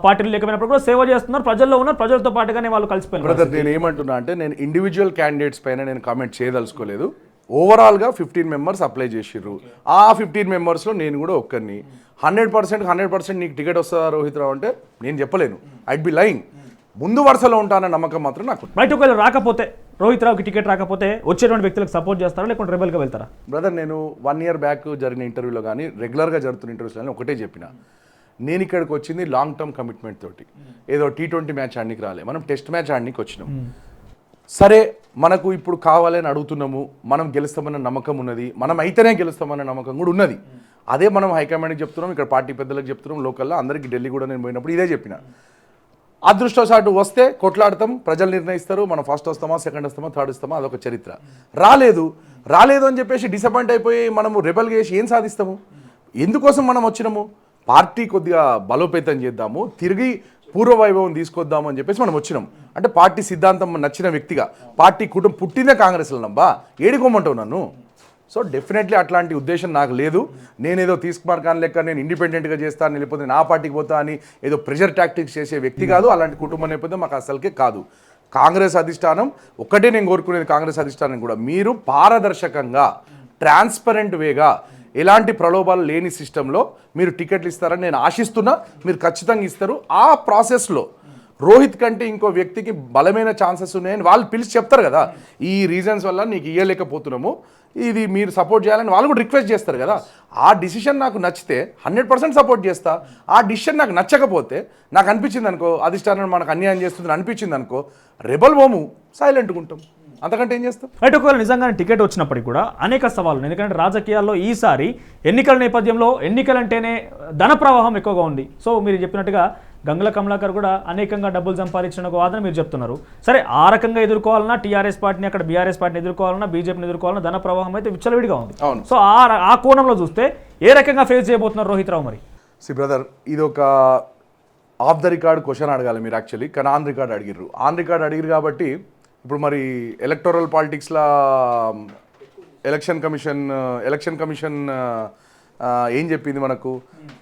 పార్టీలు లేకపోయినప్పుడు కూడా సేవ చేస్తున్నారు, ప్రజల్లో ఉన్నారు, ప్రజలతో పాటుగానే వాళ్ళు కలిసిపోయినారు. బ్రదర్ నేను ఏమంటున్నా అంటే నేను ఇండివిజువల్ క్యాండిడేట్స్ పైన నేను కామెంట్ చేయదలుచుకోలేదు. ఓవరాల్గా 15 members అప్లై చేసిర్రు. ఆ 15 membersలో నేను కూడా ఒక్కరిని. 100% నీకు టికెట్ వస్తుందా రోహిత్ రావు అంటే నేను చెప్పలేను, ఐడ్ బి లైయింగ్. ముందు వరుసలో ఉంటానన్న నమ్మకం మాత్రం నాకు. బయట ఒకవేళ రాకపోతే, రోహిత్ రావుకి టికెట్ రాకపోతే వచ్చేటువంటి వ్యక్తులకు సపోర్ట్ చేస్తారా లేకుంటే రెబల్గా వెళ్తారా? బ్రదర్ నేను 1 year బ్యాక్ జరిగిన ఇంటర్వ్యూలో కానీ రెగ్యులర్గా జరుగుతున్న ఇంటర్వ్యూస్ కానీ ఒకటే చెప్పిన, నేను ఇక్కడికి వచ్చింది లాంగ్ టర్మ్ కమిట్మెంట్ తోటి. ఏదో T20 మ్యాచ్ ఆడడానికి రాలే, మనం టెస్ట్ మ్యాచ్ ఆడడానికి వచ్చినాం. సరే మనకు ఇప్పుడు కావాలని అడుగుతున్నాము, మనం గెలుస్తామన్న నమ్మకం ఉన్నది, మనం అయితేనే గెలుస్తామన్న నమ్మకం కూడా ఉన్నది. అదే మనం హైకమాండ్కి చెప్తున్నాం, ఇక్కడ పార్టీ పెద్దలకు చెప్తున్నాం, లోకల్లో అందరికీ. ఢిల్లీ కూడా నేను పోయినప్పుడు ఇదే చెప్పిన. అదృష్టవశాత్తు వస్తే కొట్లాడతాం, ప్రజలు నిర్ణయిస్తారు, మనం ఫస్ట్ వస్తామా సెకండ్ వస్తామా థర్డ్ వస్తామా, అదొక చరిత్ర. రాలేదు అని చెప్పేసి డిసప్పాయింట్ అయిపోయి మనము రెబల్ చేసి ఏం సాధిస్తాము? ఎందుకోసం మనం వచ్చినాము? పార్టీ కొద్దిగా బలోపేతం చేద్దాము, తిరిగి పూర్వవైభవం తీసుకొద్దాము అని చెప్పేసి మనం వచ్చినాం. అంటే పార్టీ సిద్ధాంతం నచ్చిన వ్యక్తిగా, పార్టీ కుటుంబం పుట్టిందే కాంగ్రెస్లో నమ్మా, ఏడుకోమంటావు నన్ను? సో డెఫినెట్లీ అట్లాంటి ఉద్దేశం నాకు లేదు. నేనేదో తీసుకుమార్కాన్ లెక్క నేను ఇండిపెండెంట్గా చేస్తాను, లేకపోతే నా పార్టీకి పోతా అని ఏదో ప్రెషర్ టాక్టిక్స్ చేసే వ్యక్తి కాదు. అలాంటి కుటుంబం నేపథ్యం మాకు అసలుకే కాదు. కాంగ్రెస్ అధిష్టానం ఒక్కటే నేను కోరుకునేది, కాంగ్రెస్ అధిష్టానం కూడా మీరు పారదర్శకంగా ట్రాన్స్పరెంట్ వేగా ఎలాంటి ప్రలోభాలు లేని సిస్టంలో మీరు టికెట్లు ఇస్తారని నేను ఆశిస్తున్నా. మీరు ఖచ్చితంగా ఇస్తారు. ఆ ప్రాసెస్లో రోహిత్ కంటే ఇంకో వ్యక్తికి బలమైన ఛాన్సెస్ ఉన్నాయని వాళ్ళు పిలిచి చెప్తారు కదా, ఈ రీజన్స్ వల్ల నీకు ఇవ్వలేకపోతున్నాము, ఇది మీరు సపోర్ట్ చేయాలని వాళ్ళు కూడా రిక్వెస్ట్ చేస్తారు కదా. ఆ డిసిషన్ నాకు నచ్చితే 100% సపోర్ట్ చేస్తా. ఆ డిసిషన్ నాకు నచ్చకపోతే, నాకు అనిపించింది అనుకో అధిష్టానం మనకు అన్యాయం చేస్తుంది అనిపించింది అనుకో, రెబల్ హోము సైలెంట్గా ఉంటాం, అంతకంటే ఏం చేస్తాం? అయితే ఒకవేళ నిజంగానే టికెట్ వచ్చినప్పటికీ కూడా అనేక సవాళ్ళు, ఎందుకంటే రాజకీయాల్లో ఈసారి ఎన్నికల నేపథ్యంలో ఎన్నికలంటేనే ధన ప్రవాహం ఎక్కువగా ఉంది. సో మీరు చెప్పినట్టుగా గంగుల కమలాకర్ కూడా అనేకంగా డబ్బులు సంపాదించిన ఒక వాదన మీరు చెప్తున్నారు. సరే, ఆ రకంగా ఎదుర్కోవాలన్నా టీఆర్ఎస్ పార్టీని, అక్కడ బీఆర్ఎస్ పార్టీని ఎదుర్కోవాలన్నా, బీజేపీని ఎదుర్కోవాలన్నా ధన ప్రవాహం అయితే విచ్చలవిడిగా ఉంది. సో ఆ కోణంలో చూస్తే ఏ రకంగా ఫేస్ చేయబోతున్నారు రోహిత్ రావు? మరి బ్రదర్, ఇది ఒక ఆఫ్ ద రికార్డ్ క్వశ్చన్ అడగాలి మీరు యాక్చువల్లీ, కానీ ఆన్ రికార్డ్ అడిగిరు కాబట్టి ఇప్పుడు మరి ఎలక్టోరల్ పాలిటిక్స్లో ఎలక్షన్ కమిషన్ ఏం చెప్పింది మనకు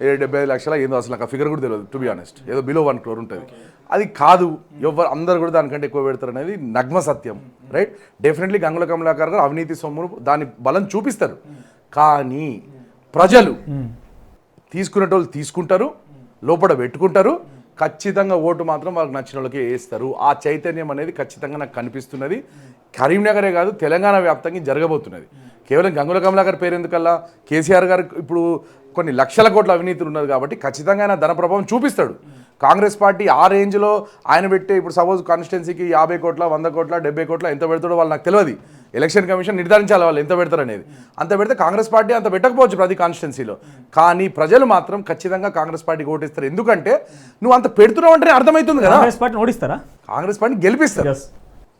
75 లక్షల ఏందో, అసలు నాకు ఆ ఫిగర్ కూడా తెలియదు టు బి ఆనెస్ట్, ఏదో బిలో 1 crore ఉంటుంది. అది కాదు, ఎవరు అందరు కూడా దానికంటే ఎక్కువ పెడతారు అనేది నగ్మ సత్యం, రైట్? డెఫినెట్లీ గంగుల కమలాకర్ గారు అవినీతి సొమ్మును దాని బలం చూపిస్తారు, కానీ ప్రజలు తీసుకునేటోళ్ళు తీసుకుంటారు, లోపల పెట్టుకుంటారు, ఖచ్చితంగా ఓటు మాత్రం వాళ్ళకి నచ్చిన వాళ్ళకి వేస్తారు. ఆ చైతన్యం అనేది ఖచ్చితంగా నాకు కనిపిస్తున్నది. కరీంనగరే కాదు, తెలంగాణ వ్యాప్తంగా జరగబోతున్నది. కేవలం గంగుల కమలాకర్ పేరు ఎందుకల్లా, కేసీఆర్ గారు ఇప్పుడు కొన్ని లక్షల కోట్ల అవినీతులు ఉన్నది కాబట్టి ఖచ్చితంగా ఆయన ధన ప్రభావం చూపిస్తాడు. కాంగ్రెస్ పార్టీ ఆ రేంజ్లో ఆయన పెట్టే, ఇప్పుడు సపోజ్ కాన్స్టిట్యున్సీకి 50 కోట్ల 100 కోట్ల 70 కోట్ల ఎంత పెడతాడో వాళ్ళు నాకు తెలియదు. ఎలక్షన్ కమిషన్ నిర్ధారించాలి వాళ్ళు ఎంత పెడతారు అనేది. అంత పెడితే కాంగ్రెస్ పార్టీ అంత పెట్టకపోవచ్చు ప్రతి కాన్స్టిట్యున్సీలో, కానీ ప్రజలు మాత్రం ఖచ్చితంగా కాంగ్రెస్ పార్టీకి ఓటేస్తారు. ఎందుకంటే నువ్వు అంత పెడుతున్నావు అంటే అర్థమవుతుంది కదా. కాంగ్రెస్ పార్టీని ఓడిస్తారా? కాంగ్రెస్ పార్టీని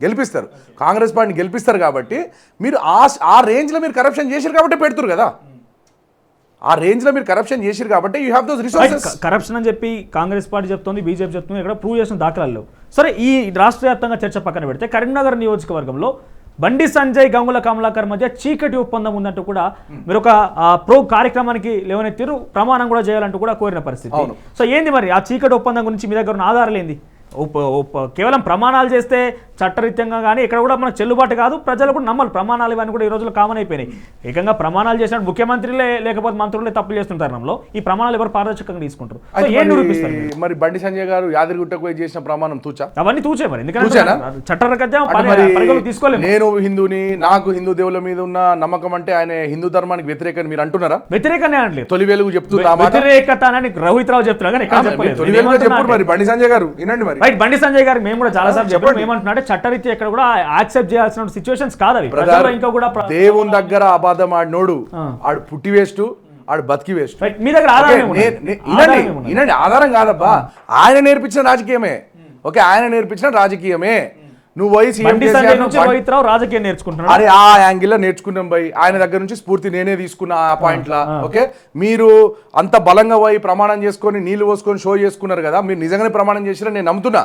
గెలిపిస్తారు, కాంగ్రెస్ పార్టీని గెలిపిస్తారు. కాబట్టి మీరు ఆ రేంజ్లో మీరు కరప్షన్ చేశారు కాబట్టి పెడుతురు కదా, ఆ రేంజ్లో మీరు కరప్షన్ చేశారు కాబట్టి you have those resources. Corruption అని చెప్పి కాంగ్రెస్ పార్టీ చెప్తుంది, బీజేపీ చెప్తుంది, ఇక్కడ ప్రూవ్ చేసిన దాఖలాలు లేవు. సరే, ఈ రాష్ట్ర వ్యాప్తంగా చర్చ పక్కన పెడితే కరీంనగర్ నియోజకవర్గంలో బండి సంజయ్, గంగుల కమలాకర్ మధ్య చీకటి ఒప్పందం ఉందంటూ కూడా మీరు ఒక ప్రో కార్యక్రమానికి లేవనెత్తిరు, ప్రమాణం కూడా చేయాలంటూ కూడా కోరిన పరిస్థితి. సో ఏంది మరి ఆ చీకటి ఒప్పందం గురించి మీ దగ్గర ఉన్న ఆధారాలు ఏంది? కేవలం ప్రమాణాలు చేస్తే చట్టరీత్యంగా కానీ ఇక్కడ కూడా మనకు చెల్లుబాటు కాదు, ప్రజలు కూడా నమ్మరు. ప్రమాణాలు ఇవన్నీ కూడా ఈ రోజుల్లో కామన్ అయిపోయినాయి. ఏకంగా ప్రమాణాలు చేసినట్టు ముఖ్యమంత్రులే లేకపోతే మంత్రులే తప్పులు చేస్తుంటారు తరుణంలో. ఈ ప్రమాణాలు ఎవరు పారదర్శకంగా తీసుకుంటారు? మరి బండి సంజయ్ గారు యాదగిరిగుట్టకు చేసిన ప్రమాణం తూచా? అవన్నీ తూచే మరి, ఎందుకంటే చట్టరీత్యం తీసుకోలేదు. నేను హిందూని, నాకు హిందూ దేవుల మీద ఉన్న నమ్మకం అంటే ఆయన హిందూ ధర్మానికి వ్యతిరేకని మీరు అంటున్నారా? వ్యతిరేకనే అనట్లేదు, తొలి వెలుగు చెప్తున్నా, వ్యతిరేకత అని రోహిత్ రావు చెప్తున్నా కానీ ఎక్కడ చెప్పలేదు. మరి బండి సంజయ్ గారు వినండి. మరి రైట్, బండి సంజయ్ గారికి మేము కూడా చాలా సార్లు చెప్పాము, ఏమంటున్నాడే చట్టరీత్యా ఇక్కడ కూడా యాక్సెప్ట్ చేయాల్సిన సిచ్యువేషన్స్ కాదు అవి. ఇంకా కూడా దేవుని దగ్గర అబద్ధం ఆడినోడు ఆడు పుట్టి వేస్ట్, ఆడు బతికి వేస్ట్. మీ దగ్గర ఆధారం కాదబ్బా, ఆయన నేర్పించిన రాజకీయమే. ఓకే, ఆయన నేర్పించిన రాజకీయమే. నువ్వు పోయి రాజకీయం నేర్చుకుంటున్నావు. అరే ఆ యాంగిల్లో నేర్చుకున్నాం పోయి, ఆయన దగ్గర నుంచి స్ఫూర్తి నేనే తీసుకున్నా ఆ పాయింట్ లా. ఓకే, మీరు అంత బలంగా పోయి ప్రమాణం చేసుకొని నీళ్లు పోసుకొని షో చేసుకున్నారు కదా, మీరు నిజంగానే ప్రమాణం చేసినా నేను నమ్ముతున్నా.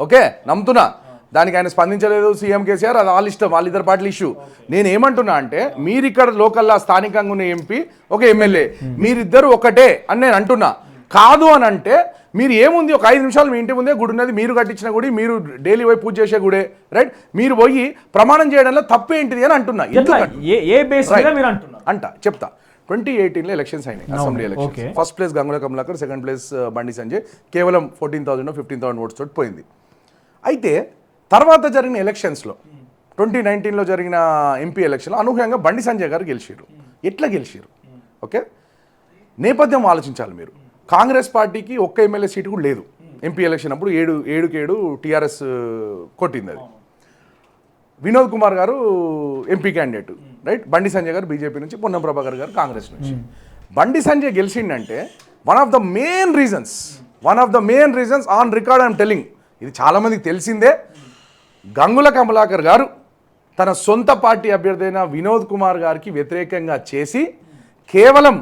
ఓకే, నమ్ముతున్నా. దానికి ఆయన స్పందించలేదు సీఎం కేసీఆర్, అది వాళ్ళ ఇష్టం, వాళ్ళిద్దరు పార్టీల ఇష్యూ. నేను ఏమంటున్నా అంటే మీరు ఇక్కడ లోకల్లా స్థానికంగా ఉన్న ఎంపీ, ఒక ఎమ్మెల్యే, మీరిద్దరు ఒకటే అని నేను అంటున్నా. కాదు అని అంటే మీరు ఏముంది, ఒక 5 నిమిషాలు మీ ఇంటి ముందే గుడి ఉన్నది, మీరు కట్టించిన గుడి, మీరు డైలీ పోయి పూజ చేసే గుడే, రైట్? మీరు పోయి ప్రమాణం చేయడంలో తప్పేంటిది అని అంటున్నా. చెప్తా. 2018లో ఎలక్షన్స్ అయినాయి, assembly elections. First place Gangula Kamalakar, second place Bandi Sanjay, కేవలం 14,000 15,000 ఓట్స్ తోటి పోయింది. అయితే తర్వాత జరిగిన ఎలక్షన్స్లో 2019లో జరిగిన ఎంపీ ఎలక్షన్లో అనూహ్యంగా బండి సంజయ్ గారు గెలిచారు. ఎట్లా గెలిచారు? ఓకే, నేపథ్యం ఆలోచించాలి మీరు. కాంగ్రెస్ పార్టీకి ఒక్క ఎమ్మెల్యే సీటు కూడా లేదు ఎంపీ ఎలక్షన్ అప్పుడు. 7 టీఆర్ఎస్ కొట్టింది అది. వినోద్ కుమార్ గారు MP candidate, right? Bandi Sanjay గారు బీజేపీ నుంచి, పొన్నం ప్రభాకర్ గారు కాంగ్రెస్ నుంచి. బండి సంజయ్ గెలిచిండంటే one of the main reasons on record I'm telling, ఇది చాలామందికి తెలిసిందే. గంగుల కమలాకర్ గారు తన సొంత పార్టీ అభ్యర్థి అయిన వినోద్ కుమార్ గారికి వ్యతిరేకంగా చేసి కేవలం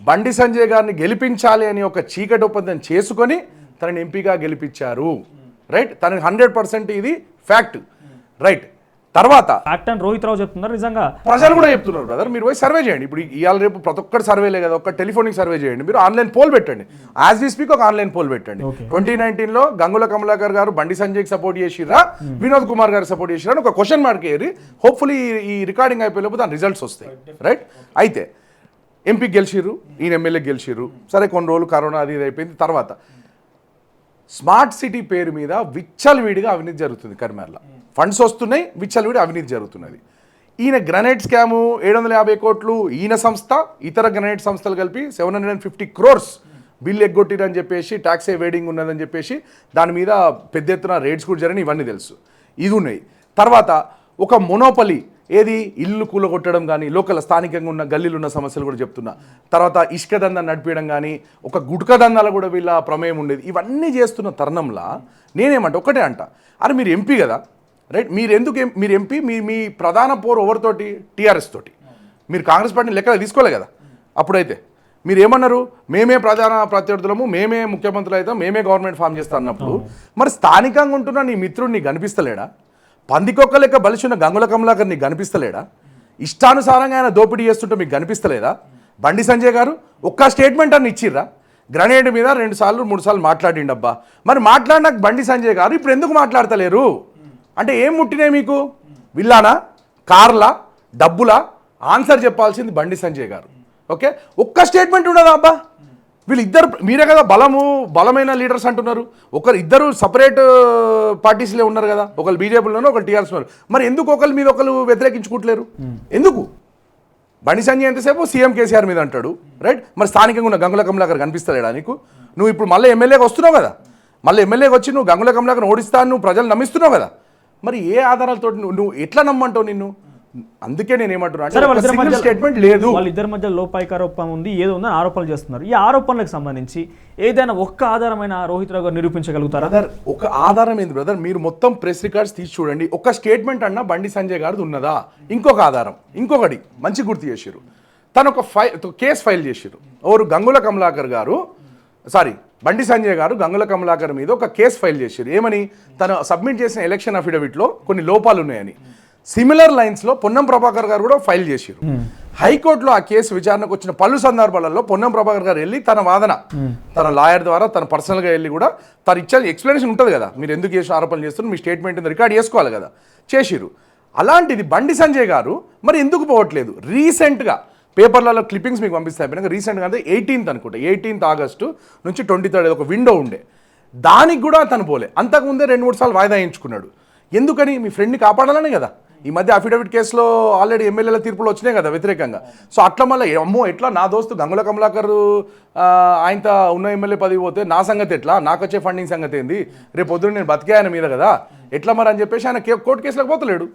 బండి సంజయ్ గారిని గెలిపించాలి అని ఒక చీకటి ఒప్పందం చేసుకొని తనని ఎంపీగా గెలిపించారు. రైట్, తనకి 100% ఇది ఫ్యాక్ట్. రైట్, తర్వాత ఫ్యాక్ట్ అని రోహిత్ రావు చెప్తున్నారు, నిజంగా ప్రజలు కూడా చెప్తున్నారు బ్రదర్. మీరు పోయి సర్వే చేయండి. ఇప్పుడు ఇవాళ రేపు ప్రతి ఒక్కటి సర్వేలే కదా, ఒక టెలిఫోనిక్ సర్వే చేయండి, మీరు ఆన్లైన్ పోల్ పెట్టండి. యాజ్ వి స్పీక్ ఒక ఆన్లైన్ పోల్ పెట్టండి. 2019లో గంగుల కమలాకర్ గారు బండి సంజయ్కి సపోర్ట్ చేసిరా, వినోద్ కుమార్ గారు సపోర్ట్ చేసిరా అని ఒక క్వశ్చన్ మార్క్ వేయరు. హోప్ఫుల్లీ ఈ రికార్డింగ్ అయిపోయేలోపు దాని రిజల్ట్స్ వస్తాయి. రైట్, అయితే ఎంపీ గెలిచిర్రు, ఈయన ఎమ్మెల్యే గెలిచిర్రు. సరే, కొన్ని రోజులు కరోనా అది ఇది అయిపోయింది. తర్వాత స్మార్ట్ సిటీ పేరు మీద విచ్చలవిడిగా అవినీతి జరుగుతుంది. కరిమేర్ల ఫండ్స్ వస్తున్నాయి, విచ్చలవిడి అవినీతి జరుగుతున్నది. ఈయన గ్రనైట్ స్కాము 750 కోట్లు, ఈయన సంస్థ ఇతర గ్రనైట్ సంస్థలు కలిపి 750 crores బిల్ ఎగ్గొట్టిరని చెప్పేసి, ట్యాక్స్ వేడింగ్ ఉన్నదని చెప్పేసి దాని మీద పెద్ద ఎత్తున రేట్స్ కూడా జరిగినాయి. ఇవన్నీ తెలుసు, ఇది ఉన్నాయి. తర్వాత ఒక మొనోపలి, ఏది ఇల్లు కూలగొట్టడం కానీ, లోకల్ స్థానికంగా ఉన్న గల్లీలు ఉన్న సమస్యలు కూడా చెప్తున్నా. తర్వాత ఇసుక దందా నడిపించడం కానీ, ఒక గుట్క దందాలో కూడా వీళ్ళ ప్రమేయం ఉండేది. ఇవన్నీ చేస్తున్న తరుణంలో నేనేమంట ఒకటే అంట, అరే మీరు ఎంపీ కదా, రైట్, మీరు ఎంపీ, మీ ప్రధాన పోరు ఎవరితోటి? టీఆర్ఎస్ తోటి. మీరు కాంగ్రెస్ పార్టీని లెక్కలు తీసుకోలే కదా అప్పుడైతే. మీరు ఏమన్నారు? మేమే ప్రధాన ప్రత్యర్థులము, మేమే ముఖ్యమంత్రులు అవుతాం, మేమే గవర్నమెంట్ ఫామ్ చేస్తాం అన్నప్పుడు మరి స్థానికంగా ఉంటున్న నీ మిత్రుడు నీకు కనిపిస్తలేడా? పందికొక్క లెక్క బలిసిన గంగుల కమలాకర్ నీకు కనిపిస్తలేడా? ఇష్టానుసారంగా ఆయన దోపిడీ చేస్తుంటే మీకు కనిపిస్తలేదా? బండి సంజయ్ గారు ఒక్క స్టేట్మెంట్ అని ఇచ్చిర్రా? గ్రనేడ్ మీద 2 సార్లు 3 సార్లు మాట్లాడిండబ్బా. మరి మాట్లాడినాక బండి సంజయ్ గారు ఇప్పుడు ఎందుకు మాట్లాడతలేరు? అంటే ఏం ముట్టినాయి మీకు? విల్లానా, కార్లా, డబ్బులా? ఆన్సర్ చెప్పాల్సింది బండి సంజయ్ గారు. ఓకే, ఒక్క స్టేట్మెంట్ ఉండదా అబ్బా? వీళ్ళిద్దరు, మీరే కదా బలమైన లీడర్స్ అంటున్నారు. ఇద్దరు సపరేట్ పార్టీస్లే ఉన్నారు కదా, ఒకరు బీజేపీలోనూ ఒకరు టీఆర్ఎస్ ఉన్నారు. మరి ఎందుకు ఒకరి మీద ఒకరు వ్యతిరేకించుకుంటలేరు? ఎందుకు? బండి సంజయ్ ఎంతసేపు సీఎం కేసీఆర్ మీద అంటాడు, రైట్. మరి స్థానికంగా ఉన్న గంగుల కమలాకర్ కనిపిస్తలేడా నీకు? నువ్వు ఇప్పుడు మళ్ళీ ఎమ్మెల్యేగా వస్తున్నావు కదా, మళ్ళీ ఎమ్మెల్యేగా వచ్చి నువ్వు గంగుల కమలాకర్ ఓడిస్తాను, నువ్వు ప్రజలు నమ్మిస్తున్నావు కదా. మరి ఏ ఆధారాలతో నువ్వు ఎట్లా నమ్మంటావు నిన్ను? అందుకే నేను ఏమంటున్నా, స్టేట్మెంట్ లేదు. వాళ్ళిద్దరి మధ్య లోపాయికారోపం ఉంది, ఏదో ఉందని ఆరోపణలు చేస్తున్నారు. ఈ ఆరోపణలకు సంబంధించి ఏదైనా ఒక్క ఆధారమైన రోహిత్ రావు గారు నిరూపించగలుగుతారా? ఒక ఆధారం ఏంది బ్రదర్? మీరు మొత్తం ప్రెస్ రికార్డ్స్ తీసి చూడండి. ఒక స్టేట్మెంట్ అన్నా బండి సంజయ్ గారిది ఉన్నదా? ఇంకొక ఆధారం, ఇంకొకటి మంచి గుర్తు చేసిరు. తను ఒక కేసు ఫైల్ చేసిరు. ఎవరు? గంగుల కమలాకర్ గారు, బండి సంజయ్ గారు గంగుల కమలాకర్ మీద ఒక కేసు ఫైల్ చేశారు. ఏమని? తను సబ్మిట్ చేసిన ఎలక్షన్ అఫిడవిట్లో కొన్ని లోపాలు ఉన్నాయని. సిమిలర్ లైన్స్లో పొన్నం ప్రభాకర్ గారు కూడా ఫైల్ చేశారు. హైకోర్టులో ఆ కేసు విచారణకు వచ్చిన పలు సందర్భాలలో పొన్నం ప్రభాకర్ గారు వెళ్ళి తన వాదన, తన లాయర్ ద్వారా, తన పర్సనల్గా వెళ్ళి కూడా తను ఇచ్చే ఎక్స్ప్లెనేషన్ ఉంటుంది కదా, మీరు ఎందుకు చేసిన ఆరోపణలు చేస్తున్నారు, మీ స్టేట్మెంట్ రికార్డ్ చేసుకోవాలి కదా, చేసిరు. అలాంటిది బండి సంజయ్ గారు మరి ఎందుకు పోవట్లేదు? రీసెంట్గా పేపర్లలో క్లిప్పింగ్స్ మీకు పంపిస్తాయి. రీసెంట్గా అంటే 18th అనుకుంటా, 18th ఆగస్టు నుంచి 23rd ఒక విండో ఉండే, దానికి కూడా తను పోలే. అంతకుముందే 2-3 సార్లు వాయిదా వేయించుకున్నాడు. ఎందుకని? మీ ఫ్రెండ్ని కాపాడాలనే కదా. ఈ మధ్య అఫిడవిట్ కేసులో ఆల్రెడీ ఎమ్మెల్యేల తీర్పులు వచ్చినాయి కదా వ్యతిరేకంగా. సో అట్లా మళ్ళీ అమ్మో ఎట్లా నా దోస్తు గంగుల కమలాకర్ ఆయనతో ఉన్న ఎమ్మెల్యే పదవి పోతే నా సంగతి ఎట్లా, నాకు వచ్చే ఫండింగ్ సంగతి ఏంది, రేపు పొద్దున్న నేను బతికే ఆయన మీద కదా, ఎట్లా మరి అని చెప్పేసి ఆయన కోర్టు కేసులకు పోతలేడు.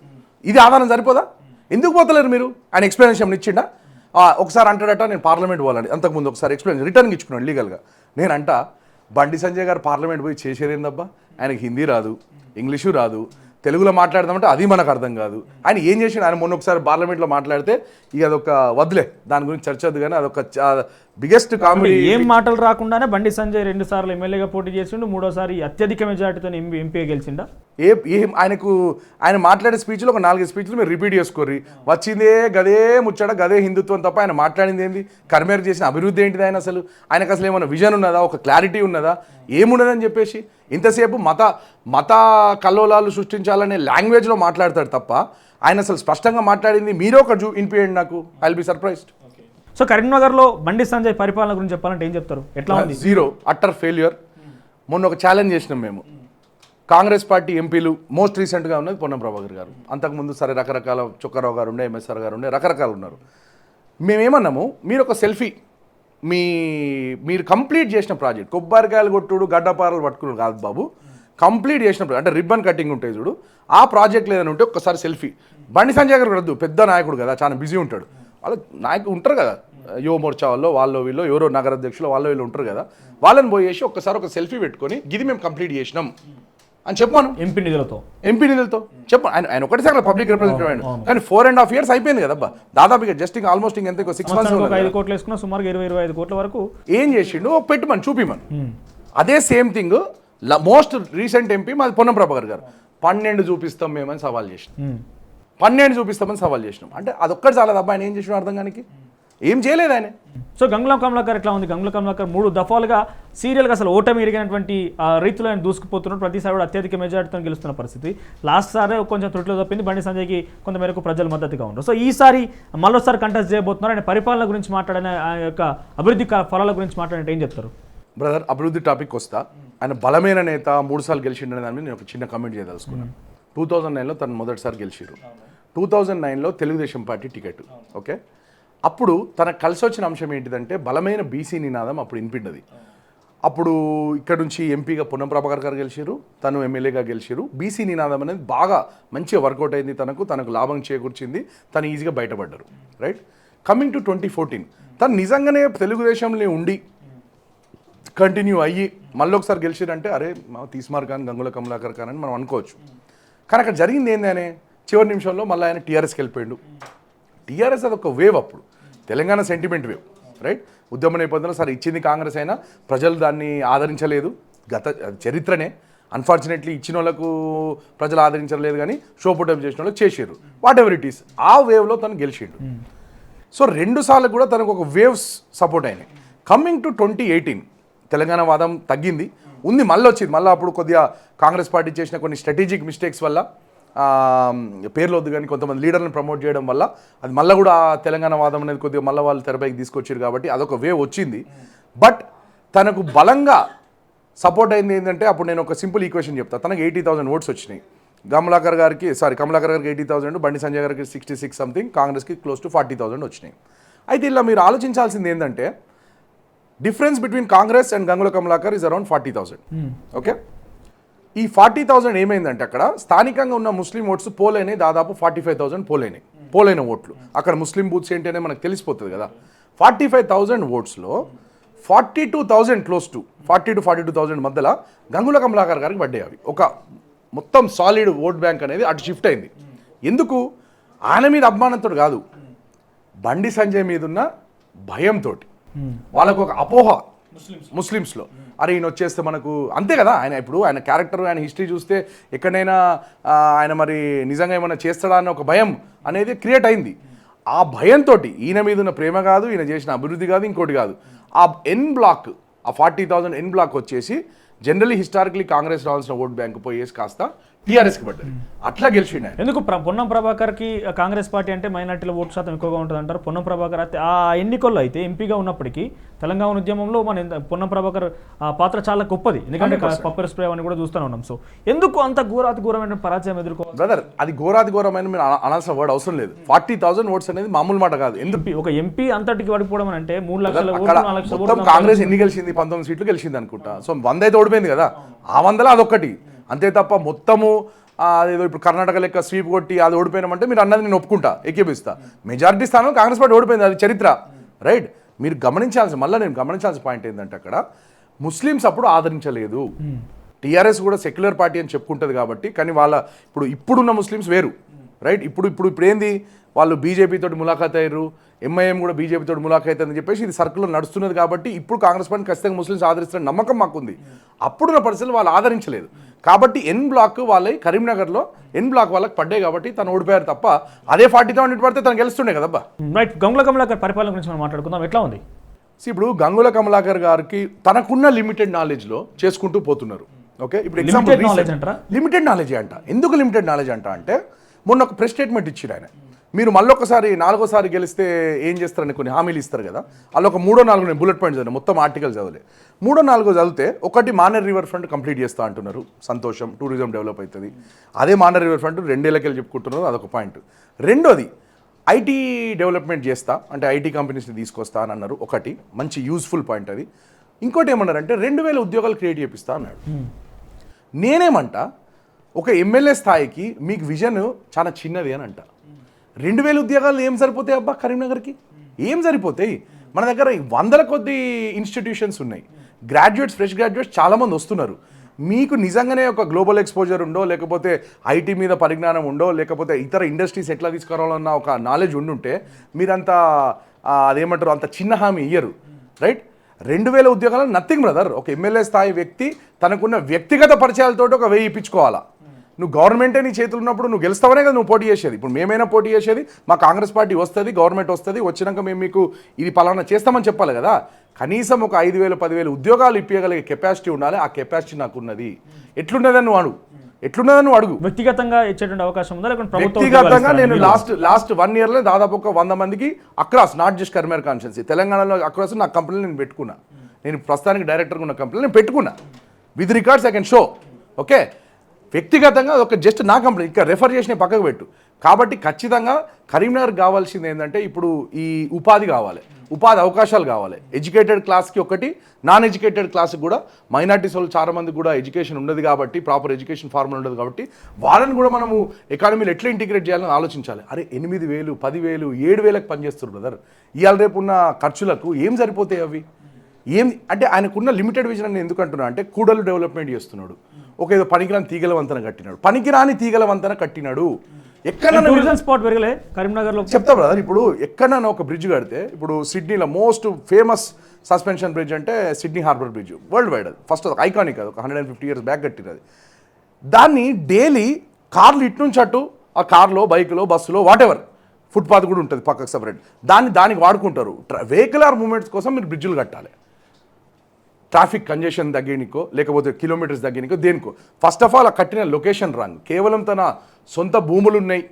ఇది ఆధారం సరిపోదా? ఎందుకు పోతలేరు మీరు? ఆయన ఎక్స్ప్లెనేషన్ ఇచ్చిండా? ఒకసారి అంటాడట నేను పార్లమెంట్ పోవాలండి, అంతకుముందు ఒకసారి ఎక్స్ప్లెయిన్ రిటర్న్ ఇచ్చుకున్నాను లీగల్గా. నేనంట బండి సంజయ్ గారు పార్లమెంట్ పోయి చేసేదేందబ్బా? ఆయనకి హిందీ రాదు, ఇంగ్లీషు రాదు, తెలుగులో మాట్లాడదామంటే అది మనకు అర్థం కాదు. ఆయన ఏం చేసిండు? ఆయన మొన్న ఒకసారి పార్లమెంట్లో మాట్లాడితే ఇక అదొక వదిలే, దాని గురించి చర్చ వద్దు, కానీ అదొక బిగ్గెస్ట్ కామెడీ. ఏం మాటలు రాకుండానే బండి సంజయ్ 2 సార్లు ఎమ్మెల్యేగా పోటీ చేసిండు, 3వ సారి అత్యధిక మెజార్టీతో ఎంపీ గెలిచిండా. ఆయన మాట్లాడే స్పీచ్లో ఒక 4 స్పీచ్లు మీరు రిపీట్ చేసుకోర్రి, వచ్చిందే గదే ముచ్చట, గదే హిందుత్వం తప్ప ఆయన మాట్లాడింది ఏంది? కర్మేర్ చేసిన అభివృద్ధి ఏంటిది? ఆయనకు అసలు ఏమైనా విజన్ ఉన్నదా? ఒక క్లారిటీ ఉన్నదా? ఏమున్నదని చెప్పేసి ఇంతసేపు మత కల్లోలాలు సృష్టించాలనే లాంగ్వేజ్లో మాట్లాడతాడు తప్ప ఆయన అసలు స్పష్టంగా మాట్లాడింది మీరే ఒక వినిపించండి నాకు, I will be surprised. So కరీంనగర్లో బండి సంజయ్ పరిపాలన గురించి చెప్పాలంటే ఏం చెప్తారు? ఎట్లా ఉంది? 0 అట్టర్ ఫెయిల్యూర్. మొన్న ఒక ఛాలెంజ్ చేసినాం మేము, కాంగ్రెస్ పార్టీ ఎంపీలు మోస్ట్ రీసెంట్గా ఉన్నది పొన్నం ప్రభాకర్ గారు, అంతకుముందు సరే రకరకాల చొక్కారావు గారు ఉండే, ఎంఎస్ఆర్ గారు ఉండే, రకరకాలు ఉన్నారు. మేమేమన్నాము, మీరు ఒక సెల్ఫీ, మీరు కంప్లీట్ చేసిన ప్రాజెక్ట్, కొబ్బరికాయలు కొట్టుడు గడ్డపారలు పట్టుకున్నాడు కాదు బాబు, కంప్లీట్ చేసిన అంటే రిబ్బన్ కటింగ్ ఉంటుంది చూడు, ఆ ప్రాజెక్ట్ ఏదైనా ఉంటే ఒక్కసారి సెల్ఫీ. బండి సంజయ్ గారు వద్దు, పెద్ద నాయకుడు కదా, చాలా బిజీ ఉంటాడు, వాళ్ళు నాయకులు ఉంటారు కదా, యువ మోర్చా వాళ్ళు వీళ్ళు ఎవరో నగరాధ్యక్షులు వాళ్ళు వీళ్ళు ఉంటారు కదా, వాళ్ళని పోయేసి ఒక్కసారి ఒక సెల్ఫీ పెట్టుకొని గిది మేము కంప్లీట్ చేసినాం అని చెప్పాను. ఎంపీ నిధులతో చెప్పు. ఆయన ఒకటిసారి పబ్లిక్ రిప్రజెంటేటివ్ అయ్యాడు, కానీ 4.5 years అయిపోయింది కదబ్బా దాదాపుగా. జస్ట్ ఇంకా ఆల్మోస్ట్ ఇంకా 6 months 5 కోట్లు వేసుకున్నా సుమారుగా 20-25 కోట్ల వరకు ఏం చేసిండు పెట్టుమని చూపిమని. అదే same thing most recent MP మాది పొన్నం ప్రభాకర్ గారు 12 చూపిస్తాం మేమని సవాల్ చేసినాం. 12 చూపిస్తామని సవాల్ చేసినాం. అంటే అదొక్కటి చాలా తప్ప. ఆయన ఏం చేసిన అర్థం కానికి ఏం చేయలేదు ఆయన. సో గంగుల కమలాకర్ ఎట్లా ఉంది? గంగుల కమలాకర్ 3 దఫాలుగా సీరియల్గా అసలు ఓటమి ఎరిగినటువంటి రీతిలో ఆయన దూసుకుపోతున్నాడు. ప్రతిసారి కూడా అత్యధిక మెజార్టీతో గెలుస్తున్న పరిస్థితి. లాస్ట్ సారి కొంచెం త్రుటిలో తప్పింది, బండి సంజయ్కి కొంతమేరకు ప్రజలు మద్దతుగా ఉన్నారు. సో ఈసారి మరోసారి కంటెస్ట్ చేయబోతున్నారు. ఆయన పరిపాలన గురించి మాట్లాడిన, ఆయన యొక్క అభివృద్ధి ఫలాల గురించి మాట్లాడినట్టు ఏం చెప్తారు? బ్రదర్, అభివృద్ధి టాపిక్ వస్తా. ఆయన బలమైన నేత 3 సార్లు గెలిచిండనే దాని మీద నేను ఒక చిన్న కమెంట్ చేయదలుచుకున్నాను. 2009లో తను మొదటిసారి గెలిచారు. 2009లో తెలుగుదేశం పార్టీ టికెట్. ఓకే, అప్పుడు తనకు కలిసి వచ్చిన అంశం ఏంటిదంటే బలమైన బీసీ నినాదం అప్పుడు వినిపిండది. అప్పుడు ఇక్కడ నుంచి ఎంపీగా పొన్నం ప్రభాకర్ గారు గెలిచారు, తను ఎమ్మెల్యేగా గెలిచారు. బీసీ నినాదం అనేది బాగా మంచిగా వర్కౌట్ అయింది, తనకు లాభం చేకూర్చింది, తను ఈజీగా బయటపడ్డారు. రైట్. కమింగ్ టు 2014 తను నిజంగానే తెలుగుదేశంలో ఉండి కంటిన్యూ అయ్యి మళ్ళీ ఒకసారి గెలిచారంటే అరే తీస్మార్ ఖాన్, గంగుల కమలాకర్ ఖాన్ అని మనం అనుకోవచ్చు. కానీ అక్కడ జరిగింది ఏంటనే చివరి నిమిషంలో మళ్ళీ ఆయన టీఆర్ఎస్కి వెళ్ళిపోయాడు. టీఆర్ఎస్ అదొక వేవ్, అప్పుడు తెలంగాణ సెంటిమెంట్ వేవ్. రైట్. ఉద్యమ నేపథ్యంలో సరే ఇచ్చింది కాంగ్రెస్ అయినా ప్రజలు దాన్ని ఆదరించలేదు, చరిత్రనే. అన్ఫార్చునేట్లీ ఇచ్చిన వాళ్ళకు ప్రజలు ఆదరించలేదు, కానీ షో పుటప్ చేసిన వాళ్ళకి చేసారు. వాట్ ఎవర్ ఇట్ ఈస్, ఆ వేవ్లో తను గెలిచిండు. సో 2 సార్లు కూడా తనకు ఒక వేవ్స్ సపోర్ట్ అయినాయి. కమింగ్ టు 2018 తెలంగాణ వాదం తగ్గింది, ఉంది, మళ్ళీ వచ్చింది. మళ్ళీ అప్పుడు కొద్దిగా కాంగ్రెస్ పార్టీ చేసిన కొన్ని స్ట్రాటజిక్ మిస్టేక్స్ వల్ల, పేర్లు వద్దు కానీ కొంతమంది లీడర్లను ప్రమోట్ చేయడం వల్ల అది మళ్ళీ కూడా తెలంగాణ వాదం అనేది కొద్దిగా మళ్ళీ వాళ్ళు తెరపైకి తీసుకొచ్చారు. కాబట్టి అదొక వేవ్ వచ్చింది. బట్ తనకు బలంగా సపోర్ట్ అయింది ఏంటంటే, అప్పుడు నేను ఒక సింపుల్ ఈక్వేషన్ చెప్తాను. తనకు 80,000 ఓట్స్ వచ్చినాయి. కమలాకర్ గారికి 80,000, బండి సంజయ్ గారికి 66 సంథింగ్, కాంగ్రెస్కి క్లోజ్ టు 40,000 వచ్చినాయి. అయితే ఇలా మీరు ఆలోచించాల్సింది ఏంటంటే, difference between Congress and Gangula Kamalakar is around 40,000. Okay, ఈ 40,000 ఏమైందంటే అక్కడ స్థానికంగా ఉన్న ముస్లిం ఓట్స్ పోలైనాయి, దాదాపు 45,000 పోలైన ఓట్లు. అక్కడ ముస్లిం బూత్స్ ఏంటి అనేది మనకు తెలిసిపోతుంది కదా. 45,000 ఓట్స్లో 42,000 క్లోజ్ టు 42,000 మధ్యలో గంగుల కమలాకర్ గారికి పడ్డాయి. అవి ఒక మొత్తం సాలిడ్ ఓట్ బ్యాంక్ అనేది అటు షిఫ్ట్ అయింది. ఎందుకు? ఆయన మీద అభిమానంతో కాదు, బండి సంజయ్ మీద ఉన్న భయంతో. వాళ్ళకు ఒక అపోహ ముస్లిమ్స్లో, అరే ఈయన వచ్చేస్తే మనకు అంతే కదా. ఆయన క్యారెక్టర్, ఆయన హిస్టరీ చూస్తే ఎక్కడైనా ఆయన మరి నిజంగా ఏమైనా చేస్తాడా అన్న ఒక భయం అనేది క్రియేట్ అయింది. ఆ భయంతో ఈయన మీద ఉన్న ప్రేమ కాదు, ఈయన చేసిన అభివృద్ధి కాదు, ఇంకోటి కాదు, ఆ ఎన్ బ్లాక్, ఆ 40,000 ఎన్ బ్లాక్ వచ్చేసి జనరలీ హిస్టారికలీ కాంగ్రెస్ రావాల్సిన ఓట్ బ్యాంక్ పోయేసి కాస్త టీఆర్ఎస్కి పడ్డది. అట్లా గెలిచిండు. ఎందుకు పొన్నం ప్రభాకర్కి కాంగ్రెస్ పార్టీ అంటే మైనార్టీల ఓటు శాతం ఎక్కువగా ఉంటుంది అంటారు. పొన్నం ప్రభాకర్ అయితే ఆ ఎన్నికల్లో అయితే ఎంపీగా ఉన్నప్పటికీ తెలంగాణ ఉద్యమంలో పొన్నం ప్రభాకర్ పాత్ర చాలా గొప్పది. ఎందుకంటే పప్పర్ స్ప్రే అని కూడా చూస్తూనే ఉన్నాం. సో ఎందుకు అంత ఘోరాతి ఘోరమైన పరాజయం ఎదుర్కోవాలి? బ్రదర్, అది ఘోరాతి ఘోరమైన మీరు అనాల్సిన వర్డ్ అవసరం లేదు. 40,000 ఓట్స్ అనేది మామూలు మాట కాదు. ఎందుకు ఒక ఎంపీ అంతటికి పడిపోవడం అంటే 3 లక్షల మొత్తం కాంగ్రెస్ ఎన్ని గెలిచింది? 19 సీట్లు గెలిచింది అనుకుంటా. సో 100 అయితే ఓడిపోయింది కదా. ఆ 100లో అదొక్కటి అంతే తప్ప మొత్తము అదేదో ఇప్పుడు కర్ణాటక లెక్క స్వీప్ కొట్టి అది ఓడిపోయినామంటే మీరు అన్నది నేను ఒప్పుకుంటా, ఏకీపిస్తా. మెజారిటీ స్థానంలో కాంగ్రెస్ పార్టీ ఓడిపోయింది, అది చరిత్ర. రైట్. మీరు నేను గమనించాల్సిన పాయింట్ ఏంటంటే, అక్కడ ముస్లిమ్స్ అప్పుడు ఆదరించలేదు. టీఆర్ఎస్ కూడా సెక్యులర్ పార్టీ అని చెప్పుకుంటుంది కాబట్టి, కానీ ఇప్పుడున్న ముస్లిమ్స్ వేరు. రైట్. ఇప్పుడు ఏంది, వాళ్ళు బీజేపీ తోటి ములాఖాత్ అయ్యారు, ఎంఐఎం కూడా బీజేపీ తోటి ములాఖాత్ అని చెప్పేసి ఇది సర్కిల్లో నడుస్తున్నది. కాబట్టి ఇప్పుడు కాంగ్రెస్ పార్టీ ఖచ్చితంగా ముస్లిమ్స్ ఆదరిస్తున్న నమ్మకం మాకుంది. అప్పుడున్న పరిస్థితులు వాళ్ళు ఆదరించలేదు కాబట్టి ఎన్ బ్లాక్ వాళ్ళకి కరీంనగర్లో ఎన్ బ్లాక్ వాళ్ళకి పడ్డాయి కాబట్టి తను ఓడిపోయారు తప్ప అదే 40,000 పడితే తను గెలుస్తుండే కదబ్బా. రైట్. గంగుల కమలాకర్ పరిపాలన గురించి మనం మాట్లాడుకుందాం. ఎట్లా ఉంది? ఇప్పుడు గంగుల కమలాకర్ గారికి తనకున్న లిమిటెడ్ నాలెడ్జ్లో చేసుకుంటూ పోతున్నారు. ఓకే, ఇప్పుడు ఎగ్జాంపుల్ లిమిటెడ్ నాలెడ్జ్ అంట. ఎందుకు లిమిటెడ్ నాలెడ్జ్ అంటే, మొన్న ఒక ప్రెస్ స్టేట్మెంట్ ఇచ్చారు ఆయన. మీరు మళ్ళొకసారి 4వ గెలిస్తే ఏం చేస్తారని కొన్ని హామీలు ఇస్తారు కదా. అలా ఒక 3-4 నేను బుల్లెట్ పాయింట్స్ చదివాను, మొత్తం ఆర్టికల్ చదవలే. 3-4 చదివితే ఒకటి మానేర్ రివర్ ఫ్రంట్ కంప్లీట్ చేస్తా అంటున్నారు, సంతోషం, టూరిజం డెవలప్ అవుతుంది. అదే మానేర్ రివర్ ఫ్రంట్ 2 ఏళ్ళకెళ్ళి చెప్పుకుంటున్నారు, అదొక పాయింట్. రెండోది ఐటీ డెవలప్మెంట్ చేస్తా అంటే ఐటీ కంపెనీస్ని తీసుకొస్తా అని అన్నారు, ఒకటి మంచి యూస్ఫుల్ పాయింట్ అది. ఇంకోటి ఏమన్నారంటే 2,000 ఉద్యోగాలు క్రియేట్ చేపిస్తా అన్నాడు. నేనేమంట, ఒక ఎమ్మెల్యే స్థాయికి మీకు విజన్ చాలా చిన్నది అని అంట. 2,000 ఉద్యోగాలు ఏం సరిపోతాయి అబ్బా కరీంనగర్కి? ఏం సరిపోతాయి? మన దగ్గర 100ల కొద్ది ఇన్స్టిట్యూషన్స్ ఉన్నాయి, ఫ్రెష్ గ్రాడ్యుయేట్స్ చాలామంది వస్తున్నారు. మీకు నిజంగానే ఒక గ్లోబల్ ఎక్స్పోజర్ ఉండో, లేకపోతే ఐటీ మీద పరిజ్ఞానం ఉండో, లేకపోతే ఇతర ఇండస్ట్రీస్ ఎట్లా తీసుకురావాలన్న ఒక నాలెడ్జ్ ఉండుంటే మీరంత అదేమంటారు అంత చిన్న హామీ ఇయ్యరు, రైట్? 2000 ఉద్యోగాలు నథింగ్ బ్రదర్. ఒక ఎమ్మెల్యే స్థాయి వ్యక్తి తనకున్న వ్యక్తిగత పరిచయాలతో ఒక 1000 ఇప్పించుకోవాలా. నువ్వు గవర్నమెంటే నీ చేతులు ఉన్నప్పుడు నువ్వు గెలుస్తావనే కదా నువ్వు పోటీ చేసేది. ఇప్పుడు మేమైనా పోటీ చేసేది, మా కాంగ్రెస్ పార్టీ వస్తుంది, గవర్నమెంట్ వస్తుంది, వచ్చినాక మేము మీకు ఇది పలానా చేస్తామని చెప్పాలి కదా. కనీసం ఒక 5000 10,000 ఉద్యోగాలు ఇప్పగలిగే కెపాసిటీ ఉండాలి. ఆ కెపాసిటీ నాకు ఉన్నది. ఎట్లున్నదని నువ్వు అడుగు. వ్యక్తిగతంగా ఇచ్చేటువంటి అవకాశం ఉందా, లేకుంటే ప్రభుత్వం వ్యక్తిగతంగా నేను లాస్ట్ 1 yearలో దాదాపు ఒక 100 మందికి across, not just Karimnagar constituency, తెలంగాణలో అక్రాస్ నా కంపెనీలో నేను పెట్టుకున్నా. నేను ప్రస్తుతానికి డైరెక్టర్గా ఉన్న కంపెనీలో నేను పెట్టుకున్నా. With records I can show. Okay, వ్యక్తిగతంగా ఒక జస్ట్ నా కంపెనీ ఇంకా రెఫర్ చేసిన పక్కకు పెట్టు. కాబట్టి ఖచ్చితంగా కరీంనగర్ కావాల్సింది ఏంటంటే ఇప్పుడు ఈ ఉపాధి కావాలి, ఉపాధి అవకాశాలు కావాలి. ఎడ్యుకేటెడ్ క్లాస్కి ఒకటి, నాన్ ఎడ్యుకేటెడ్ క్లాస్కి కూడా, మైనార్టీస్ వాళ్ళు చాలా మంది కూడా ఎడ్యుకేషన్ ఉండదు కాబట్టి, ప్రాపర్ ఎడ్యుకేషన్ ఫార్ములా ఉండదు కాబట్టి వాళ్ళని కూడా మనము ఎకానమీలో ఎట్లా ఇంటిగ్రేట్ చేయాలని ఆలోచించాలి. అరే 8,000 10,000 7,000కి పనిచేస్తారు బ్రదర్. ఇవాళ రేపు ఉన్న ఖర్చులకు ఏం సరిపోతాయి అవి? ఏం అంటే ఆయనకున్న లిమిటెడ్ విజన్ అని ఎందుకు అంటున్నా అంటే కూడలు డెవలప్మెంట్ చేస్తున్నాడు. ఒక ఏదో పనికిరాని తీగల వంతెన కట్టినాడు, పనికిరాని తీగల వంతెన కట్టినాడు. ఎక్కడ స్పాట్ పెరగలే కరీంనగర్లో చెప్తా బ్రదర్. ఇప్పుడు ఎక్కడైనా ఒక బ్రిడ్జ్ కడితే, ఇప్పుడు సిడ్నీలో మోస్ట్ ఫేమస్ సస్పెన్షన్ బ్రిడ్జ్ అంటే Sydney harbour bridge, world wide. అది ఫస్ట్ ఐకానిక్, అది ఒక 150 years బ్యాక్ కట్టినది. దాన్ని డైలీ కార్లు ఇటు నుంచి అటు, ఆ కార్లో బైక్లో బస్సులో వాటెవర్, ఫుట్పాత్ కూడా ఉంటుంది పక్కకు సపరేట్, దానికి వాడుకుంటారు. వెహికులర్ మూవ్మెంట్స్ కోసం మీరు బ్రిడ్జులు కట్టాలి. ట్రాఫిక్ కంజెషన్ తగ్గనికో, లేకపోతే కిలోమీటర్స్ తగ్గనికో, దేనికో. ఫస్ట్ ఆఫ్ ఆల్ ఆ కట్టిన లొకేషన్ రాంగ్. కేవలం తన సొంత భూములు ఉన్నాయి,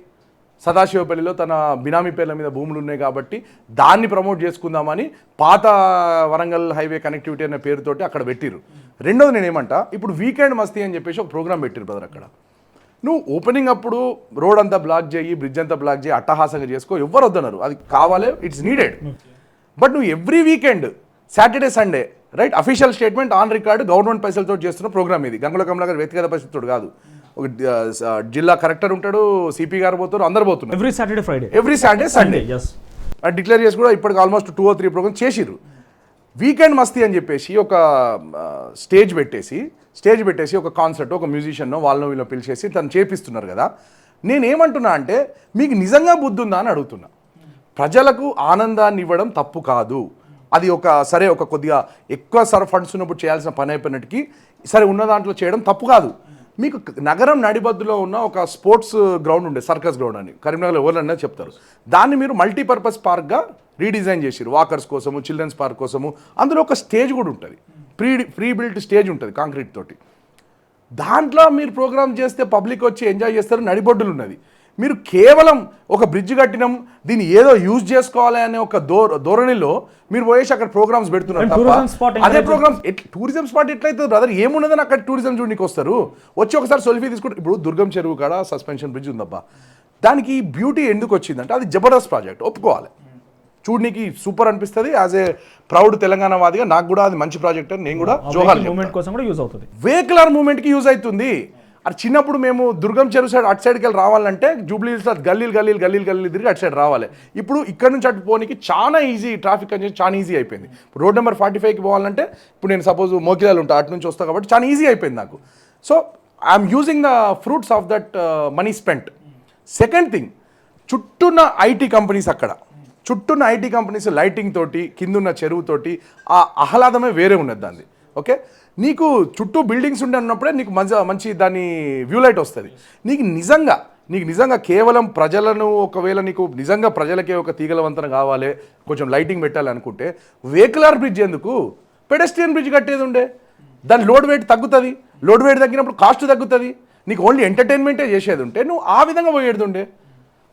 సదాశివపల్లిలో తన బినామీ పేర్ల మీద భూములు ఉన్నాయి కాబట్టి దాన్ని ప్రమోట్ చేసుకుందామని పాత వరంగల్ హైవే కనెక్టివిటీ అనే పేరుతోటి అక్కడ పెట్టిరు. రెండోది నేనేమంటా, ఇప్పుడు వీకెండ్ మస్తీ అని చెప్పేసి ఒక ప్రోగ్రామ్ పెట్టిరు బ్రదర్. అక్కడ నువ్వు ఓపెనింగ్ అప్పుడు రోడ్ అంతా బ్లాక్ చేయి, బ్రిడ్జ్ అంతా బ్లాక్ చేయి, అట్టహాసంగా చేసుకో, ఎవ్వరు వద్దన్నారు, అది కావాలి, ఇట్స్ నీడెడ్. బట్ నువ్వు every weekend Saturday Sunday, right, official statement on record, government పైసలతో చేస్తున్న ప్రోగ్రామ్ ఇది. గంగుల కమలాకర్ వ్యక్తిగత పరిస్థితుడు కాదు. ఒక జిల్లా కలెక్టర్ ఉంటాడు, సిపి గారు పోతారు, అందరు పోతున్నారు. ఎవ్రీ సాటర్డే సండే డిక్లేర్ చేసి కూడా ఇప్పటికి ఆల్మోస్ట్ 2 or 3 ప్రోగ్రామ్స్ చేసిర్రు. వీకెండ్ మస్తీ అని చెప్పేసి ఒక స్టేజ్ పెట్టేసి ఒక కాన్సర్ట్, ఒక మ్యూజిషియన్ వాళ్ళను వీళ్ళు పిలిచేసి తను చేపిస్తున్నారు కదా. నేనేమంటున్నా అంటే మీకు నిజంగా బుద్ధి ఉందా అని అడుగుతున్నా. ప్రజలకు ఆనందాన్ని ఇవ్వడం తప్పు కాదు. అది ఒక కొద్దిగా ఎక్కువ ఫండ్స్ ఉన్నప్పుడు చేయాల్సిన పని అయిపోయినట్టుకి సరే ఉన్న దాంట్లో చేయడం తప్పు కాదు. మీకు నగరం నడిబద్దులో ఉన్న ఒక స్పోర్ట్స్ గ్రౌండ్ ఉండే, సర్కస్ గ్రౌండ్ అని, కరీంనగర్లో ఎవరన్నా చెప్తారు. దాన్ని మీరు మల్టీపర్పస్ పార్క్గా రీడిజైన్ చేసిరు, వాకర్స్ కోసము, చిల్డ్రన్స్ పార్క్ కోసము. అందులో ఒక స్టేజ్ కూడా ఉంటుంది, ప్రీ బిల్ట్ స్టేజ్ ఉంటుంది కాంక్రీట్ తోటి. దాంట్లో మీరు ప్రోగ్రామ్ చేస్తే పబ్లిక్ వచ్చి ఎంజాయ్ చేస్తారు. నడిబొడ్డులు ఉన్నది. మీరు కేవలం ఒక బ్రిడ్జ్ కట్టినాం, దీన్ని ఏదో యూజ్ చేసుకోవాలి అనే ఒక ధోరణిలో మీరు పోయేసి అక్కడ ప్రోగ్రామ్స్ పెడుతున్నారు తప్ప అదే ప్రోగ్రామ్స్ టూరిజం స్పాట్ ఎట్లయితే బ్రదర్ ఏమున్నదని అక్కడ టూరిజం చూడడానికి వస్తారు. వచ్చి ఒకసారి సెల్ఫీ తీసుకుంటారు. ఇప్పుడు దుర్గం చెరువు కాడ సస్పెన్షన్ బ్రిడ్జ్ ఉందబ్బా, దానికి బ్యూటీ ఎందుకు వచ్చిందంటే అది జబర్దస్త్ ప్రాజెక్ట్, ఒప్పుకోవాలి. చూడడానికి సూపర్ అనిపిస్తుంది. యాజ్ ఏ ప్రౌడ్ తెలంగాణ వాదిగా నాకు కూడా అది మంచి ప్రాజెక్ట్ అని నేను కూడా జోహార్ మూవ్మెంట్ కోసం కూడా యూజ్ అవుతుంది, వెహికులర్ మూవ్మెంట్కి యూజ్ అవుతుంది. అది చిన్నప్పుడు మేము దుర్గం చెరువు సైడ్ అటు సైడ్కి వెళ్ళి రావాలంటే జూబ్లీ హిల్స్లో గల్లీలు తిరిగి అటు సైడ్ రావాలి. ఇప్పుడు ఇక్కడ నుంచి అటు పోనీకి చాలా ఈజీ, ట్రాఫిక్ కంజెషన్ చాలా ఈజీ అయిపోయింది. రోడ్ నెంబర్ 45కి పోవాలంటే ఇప్పుడు నేను సపోజ్ మోకిలాలు ఉంటా, అటు నుంచి వస్తాను కాబట్టి చాలా ఈజీ అయిపోయింది నాకు. So I'm using the fruits of that money spent. Second thing, చుట్టూన్న ఐటీ కంపెనీస్, అక్కడ చుట్టూన్న ఐటీ కంపెనీస్ లైటింగ్ తోటి, కిందున్న చెరువుతోటి ఆ ఆహ్లాదమే వేరే ఉన్నది దాన్ని. ఓకే, నీకు చుట్టూ బిల్డింగ్స్ ఉండే అన్నప్పుడే నీకు మంచి దాని వ్యూ లైట్ వస్తుంది. నీకు నిజంగా కేవలం ప్రజలను, ఒకవేళ నీకు నిజంగా ప్రజలకే ఒక తీగల వంతెన కావాలి, కొంచెం లైటింగ్ పెట్టాలి అనుకుంటే వెహికులర్ బ్రిడ్జ్ ఎందుకు, పెడెస్ట్రియన్ బ్రిడ్జ్ కట్టేది ఉండే. దాని లోడ్ వెయిట్ తగ్గుతుంది, లోడ్ వెయిట్ తగ్గినప్పుడు కాస్ట్ తగ్గుతుంది. నీకు ఓన్లీ ఎంటర్టైన్మెంటే చేసేది ఉంటే నువ్వు ఆ విధంగా పోయేది ఉండే.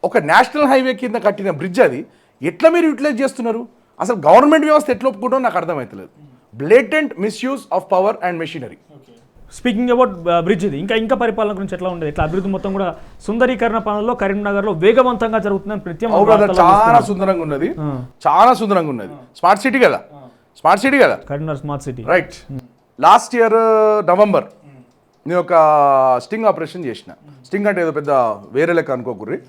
ఒక నేషనల్ హైవే కింద కట్టిన బ్రిడ్జ్ అది ఎట్లా మీరు యూటిలైజ్ చేస్తున్నారు? అసలు గవర్నమెంట్ వ్యవస్థ ఎట్లా ఒప్పుకుంటారో నాకు అర్థమవుతలేదు. Blatant misuse of power and machinery. Speaking about bridge, ఇది ఇంకా పరిపాలన గురించి ఎట్లా ఉండేది? ఇట్లా అభివృద్ధి మొత్తం కూడా సుందరీకరణ పనుల్లో కరీంనగర్లో వేగవంతంగా జరుగుతుందని ప్రతి చాలా సుందరంగా ఉన్నది, చాలా సుందరంగా ఉన్నది. స్మార్ట్ సిటీ కదా Karimnagar smart city, right. Last year November నేను ఒక స్టింగ్ ఆపరేషన్ చేసిన. స్టింగ్ అంటే ఏదో పెద్ద వేరే లెక్క అనుకోకూర్రి.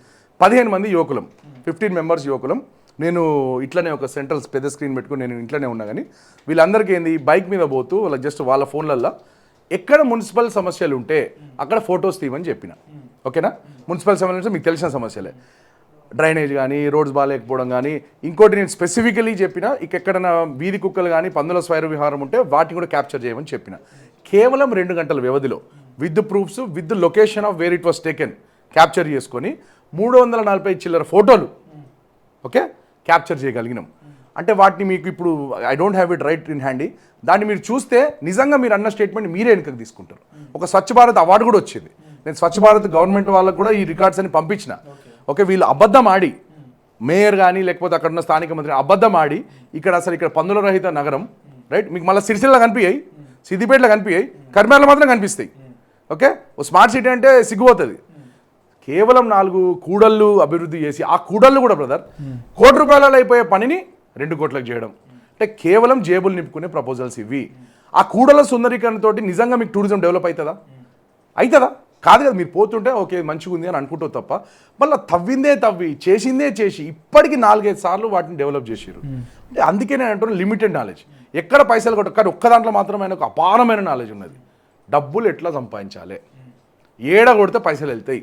15 మంది యువకులం, 15 members యువకులం. నేను ఇట్లనే ఒక సెంట్రల్ పెద్ద స్క్రీన్ పెట్టుకుని నేను ఇంట్లోనే ఉన్నా. కానీ వీళ్ళందరికీ ఏంది, బైక్ మీద పోతూ వాళ్ళకి జస్ట్ వాళ్ళ ఫోన్లల్లో ఎక్కడ మున్సిపల్ సమస్యలు ఉంటే అక్కడ ఫొటోస్ తీయమని చెప్పిన. ఓకేనా? మున్సిపల్ సమస్యలు మీకు తెలిసిన సమస్యలే, డ్రైనేజ్ కానీ, రోడ్స్ బాగాలేకపోవడం కానీ. ఇంకోటి నేను స్పెసిఫికలీ చెప్పిన, ఎక్కడైనా వీధి కుక్కలు కానీ పందుల స్వైర విహారం ఉంటే వాటిని కూడా క్యాప్చర్ చేయమని చెప్పిన. కేవలం 2 గంటల వ్యవధిలో with proofs, with location of where it was taken capture చేసుకొని 340 చిల్లర ఫోటోలు ఓకే క్యాప్చర్ చేయగలిగినాం. అంటే వాటిని మీకు ఇప్పుడు I don't have it right in handy. దాన్ని మీరు చూస్తే నిజంగా మీరు అన్న స్టేట్మెంట్ మీరే వెనుకకు తీసుకుంటారు. ఒక స్వచ్ఛ భారత్ అవార్డు కూడా వచ్చింది. నేను స్వచ్ఛ భారత్ గవర్నమెంట్ వాళ్ళకు కూడా ఈ రికార్డ్స్ అని పంపించిన. ఓకే, వీళ్ళు అబద్ధం ఆడి, మేయర్ కానీ లేకపోతే అక్కడ ఉన్న స్థానిక మంత్రి అబద్ధం ఆడి ఇక్కడ పందుల రహిత నగరం రైట్ మీకు మళ్ళీ సిరిసిల్ల కనిపించాయి, సిద్దిపేటలో కనిపించాయి, కర్మాలో మాత్రం కనిపిస్తాయి. ఓకే, ఓ స్మార్ట్ సిటీ అంటే సిగ్గుపోతుంది. కేవలం 4 కూడళ్ళు అభివృద్ధి చేసి ఆ కూడళ్ళు కూడా బ్రదర్ ₹1 కోటి అయిపోయే పనిని 2 కోట్లకు చేయడం అంటే కేవలం జేబులు నింపుకునే ప్రపోజల్స్ ఇవి. ఆ కూడల సుందరీకరణతో నిజంగా మీకు టూరిజం డెవలప్ అవుతుందా? కాదు కదా. మీరు పోతుంటే ఓకే మంచిగా ఉంది అని అనుకుంటావు తప్ప మళ్ళీ తవ్వి చేసిందే చేసి ఇప్పటికీ 4-5 సార్లు వాటిని డెవలప్ చేసారు. అంటే అందుకే నేను అంటున్నాను లిమిటెడ్ నాలెడ్జ్. ఎక్కడ పైసలు కొట్ట, కానీ ఒక్క దాంట్లో మాత్రం ఆయన ఒక అపారమైన నాలెడ్జ్ ఉన్నది. డబ్బులు ఎట్లా సంపాదించాలి, ఏడ కొడితే పైసలు వెళ్తాయి,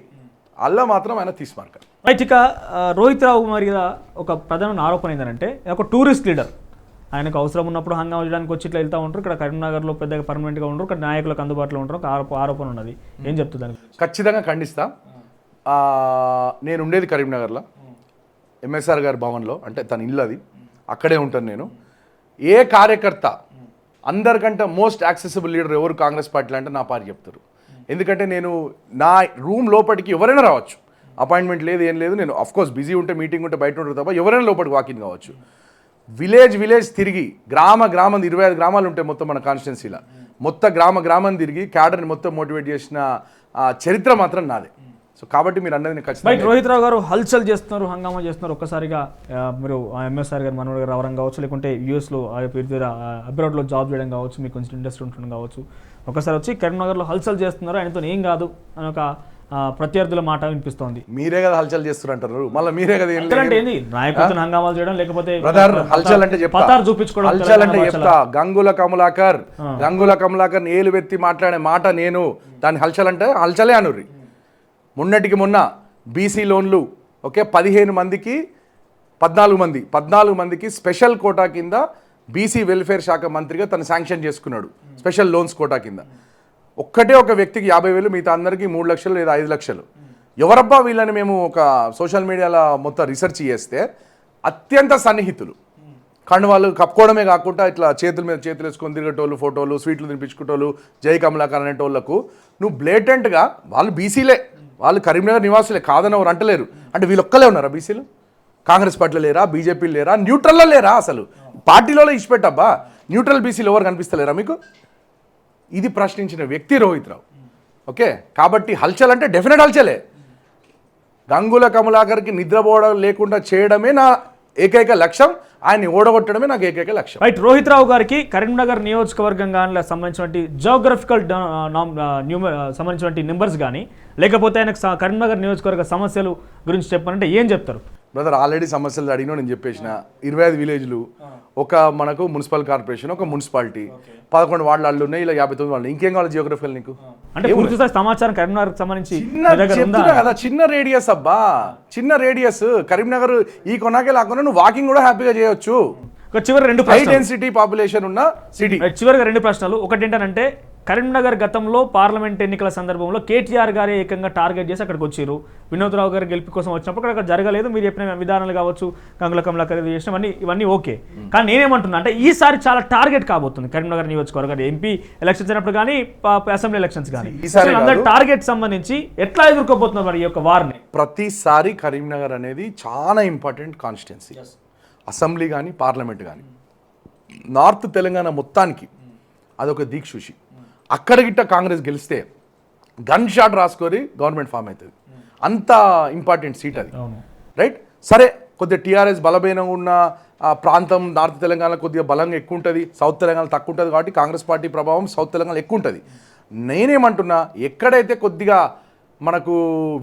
అలా మాత్రం ఆయన తీసుమార్కారు. రైట్. ఇక రోహిత్ రావు మీద ఒక ప్రధాన ఆరోపణ ఏంటంటే ఒక టూరిస్ట్ లీడర్, ఆయనకు అవసరం ఉన్నప్పుడు హంగామా చేయడానికి వచ్చి ఇట్లా వెళ్తూ ఉంటారు. ఇక్కడ కరీంనగర్లో పెద్దగా పర్మనెంట్గా ఉండరు, ఇక్కడ నాయకులకు అందుబాటులో ఉంటారు. ఒక ఆరోపణ ఉన్నది, ఏం చెప్తుంది దానికి? ఖచ్చితంగా ఖండిస్తా. నేను ఉండేది కరీంనగర్లో ఎంఎస్ఆర్ గారి భవన్లో, అంటే తన ఇల్లు అది, అక్కడే ఉంటాను నేను. ఏ కార్యకర్త అందరికంటే మోస్ట్ యాక్సెసిబుల్ లీడర్ ఎవరు కాంగ్రెస్ పార్టీలో అంటే నా పార్టీ చెప్తారు. ఎందుకంటే నేను నా రూమ్ లోపలికి ఎవరైనా రావచ్చు, అపాయింట్మెంట్ లేదు ఏం లేదు. నేను అఫ్కోర్స్ బిజీ ఉంటే మీటింగ్ ఉంటే బయట ఉంటారు తప్ప ఎవరైనా లోపలికి వాకింగ్ కావచ్చు. విలేజ్ తిరిగి గ్రామం 25 గ్రామాలు ఉంటాయి మొత్తం మన కాన్స్టిట్యున్సీలో, మొత్తం గ్రామం తిరిగి క్యాడర్ని మొత్తం మోటివేట్ చేసిన చరిత్ర మాత్రం నాదే. సో కాబట్టి మీరు అన్నది ఖచ్చితంగా. రోహిత్ రావు గారు హల్చల్ చేస్తున్నారు, హంగామా చేస్తున్నారు. ఒక్కసారిగా మీరు ఎంఎస్ఆర్ గారు మనోడు గారు రావడం కావచ్చు, లేకుంటే యూఎస్లో అబ్రాడ్లో జాబ్ చేయడం కావచ్చు, మీకు కొంచెం ఇంట్రెస్ట్ ఉండడం కావచ్చు, ఒకసారి వచ్చి కరీంనగర్లో హల్చల్ చేస్తున్నారు, ఆయనతో ఏం కాదు అని ఒక ప్రత్యర్థుల మాట వినిపిస్తోంది. మీరే కదా హల్చల్ చేస్తున్నారు, మళ్ళీ మీరే కదా నాయకులతో హంగామాలు చేయడం, లేకపోతే హల్చల్ అంటే చూపించుకోవడం. హల్చల్ అంటే చెప్తా, గంగుల కమలాకర్ ఏలు వెత్తి మాట్లాడే మాట నేను, దాన్ని హల్చల్ అంటే హల్చలే అనుర్రి. మొన్నటికి మొన్న బీసీ లోన్లు ఓకే 14 మందికి 14 మందికి స్పెషల్ కోటా కింద బీసీ వెల్ఫేర్ శాఖ మంత్రిగా తను శాంక్షన్ చేసుకున్నాడు, స్పెషల్ లోన్స్ కోటా కింద. ఒక్కటే ఒక వ్యక్తికి 50,000, మిగతా అందరికీ 3 లక్షలు లేదా 5 లక్షలు. ఎవరబ్బా వీళ్ళని మేము ఒక సోషల్ మీడియాలో మొత్తం రీసెర్చ్ చేస్తే అత్యంత సన్నిహితులు, కండువాళ్ళు కప్పుకోవడమే కాకుండా ఇట్లా చేతుల మీద చేతులు వేసుకొని తిరిగేటోళ్ళు, ఫోటోలు స్వీట్లు తినిపించుకునేటోళ్ళు, జై కమలాకర్ అనేటోళ్ళకు నువ్వు బ్లేటెంట్గా వాళ్ళు బీసీలే, వాళ్ళు కరీంనగర్ నివాసులే కాదని ఎవరు అంటలేరు. అంటే వీళ్ళు ఒక్కలే ఉన్నారా బీసీలు? కాంగ్రెస్ పార్టీలో లేరా, బీజేపీలో లేరా, న్యూట్రల్లో లేరా? అసలు పార్టీలో ఇచ్చిపెట్టబ్బా, న్యూట్రల్ బీసీలు ఎవరు కనిపిస్తలేరా మీకు? ఇది ప్రశ్నించిన వ్యక్తి రోహిత్ రావు. ఓకే, కాబట్టి హల్చల్ అంటే డెఫినెట్ హల్చలే. గంగుల కమలాకర్కి నిద్రపోవడం లేకుండా చేయడమే నా ఏకైక లక్ష్యం, ఆయన్ని ఓడగొట్టడమే నాకు ఏకైక లక్ష్యం. రైట్. రోహిత్ రావు గారికి కరీంనగర్ నియోజకవర్గంగా సంబంధించినటువంటి జియోగ్రఫికల్ సంబంధించినటువంటి నెంబర్స్ కానీ, లేకపోతే ఆయనకు కరీంనగర్ నియోజకవర్గ సమస్యలు గురించి చెప్పాలంటే ఏం చెప్తారు? బ్రదర్ ఆల్రెడీ సమస్యలు అడిగినా నేను చెప్పేసిన. 25 విలేజ్లు, ఒక మనకు మున్సిపల్ కార్పొరేషన్, ఒక మున్సిపాలిటీ, 11 వార్డులు ఉన్నాయి, ఇలా 59 వాళ్ళు. ఇంకేం కావాలి జియోగ్రఫికల్ నీకు? అంటే పూర్తి సమాచారం కరీంనగర్ సంబంధించి కదా. చిన్న రేడియస్ అబ్బా, చిన్న రేడియస్. కరీంనగర్ ఈ కొనాకే లేకుండా నువ్వు వాకింగ్ కూడా హ్యాపీగా చేయొచ్చు. చివరి 2 హై డెన్సిటీ పాపులేషన్ ఉన్న సిటీ. చివరిగా 2 ప్రశ్నలు. ఒకటి ఏంటంటే కరీంనగర్ గతంలో పార్లమెంట్ ఎన్నికల సందర్భంలో కేటీఆర్ గారే ఏకంగా టార్గెట్ చేసి అక్కడికి వచ్చారు. వినోద్ రావు గారు గెలుపు కోసం వచ్చినప్పుడు అక్కడ జరగలేదు. మీరు చెప్పిన విధానాలు కావచ్చు, గంగుల కమలాకర్ చేసిన ఇవన్నీ ఓకే. కానీ నేనేమంటున్నా అంటే ఈసారి చాలా టార్గెట్ కాబోతుంది కరీంనగర్ నియోజకవర్గం, ఎంపీ ఎలక్షన్స్ అయినప్పుడు కానీ, అసెంబ్లీ ఎలక్షన్స్ కానీ. అందరి టార్గెట్ సంబంధించి ఎట్లా ఎదుర్కోబోతున్నారు మరి ఈ యొక్క వారిని? ప్రతిసారి కరీంనగర్ అనేది చాలా ఇంపార్టెంట్ కాన్స్టిట్యున్సీ, అసెంబ్లీ కానీ పార్లమెంట్ కానీ. నార్త్ తెలంగాణ మొత్తానికి అదొక దిక్సూచి. అక్కడ గిట్ట కాంగ్రెస్ గెలిస్తే గన్ షాట్ రాసుకొని గవర్నమెంట్ ఫామ్ అవుతుంది. అంత ఇంపార్టెంట్ సీట్ అది, రైట్? సరే, కొద్దిగా టీఆర్ఎస్ బలహీనంగా ఉన్న ప్రాంతం నార్త్ తెలంగాణ కొద్దిగా బలంగా ఎక్కువ ఉంటుంది, సౌత్ తెలంగాణ తక్కువ ఉంటుంది. కాబట్టి కాంగ్రెస్ పార్టీ ప్రభావం సౌత్ తెలంగాణ ఎక్కువ ఉంటుంది. నేనేమంటున్నా, ఎక్కడైతే కొద్దిగా మనకు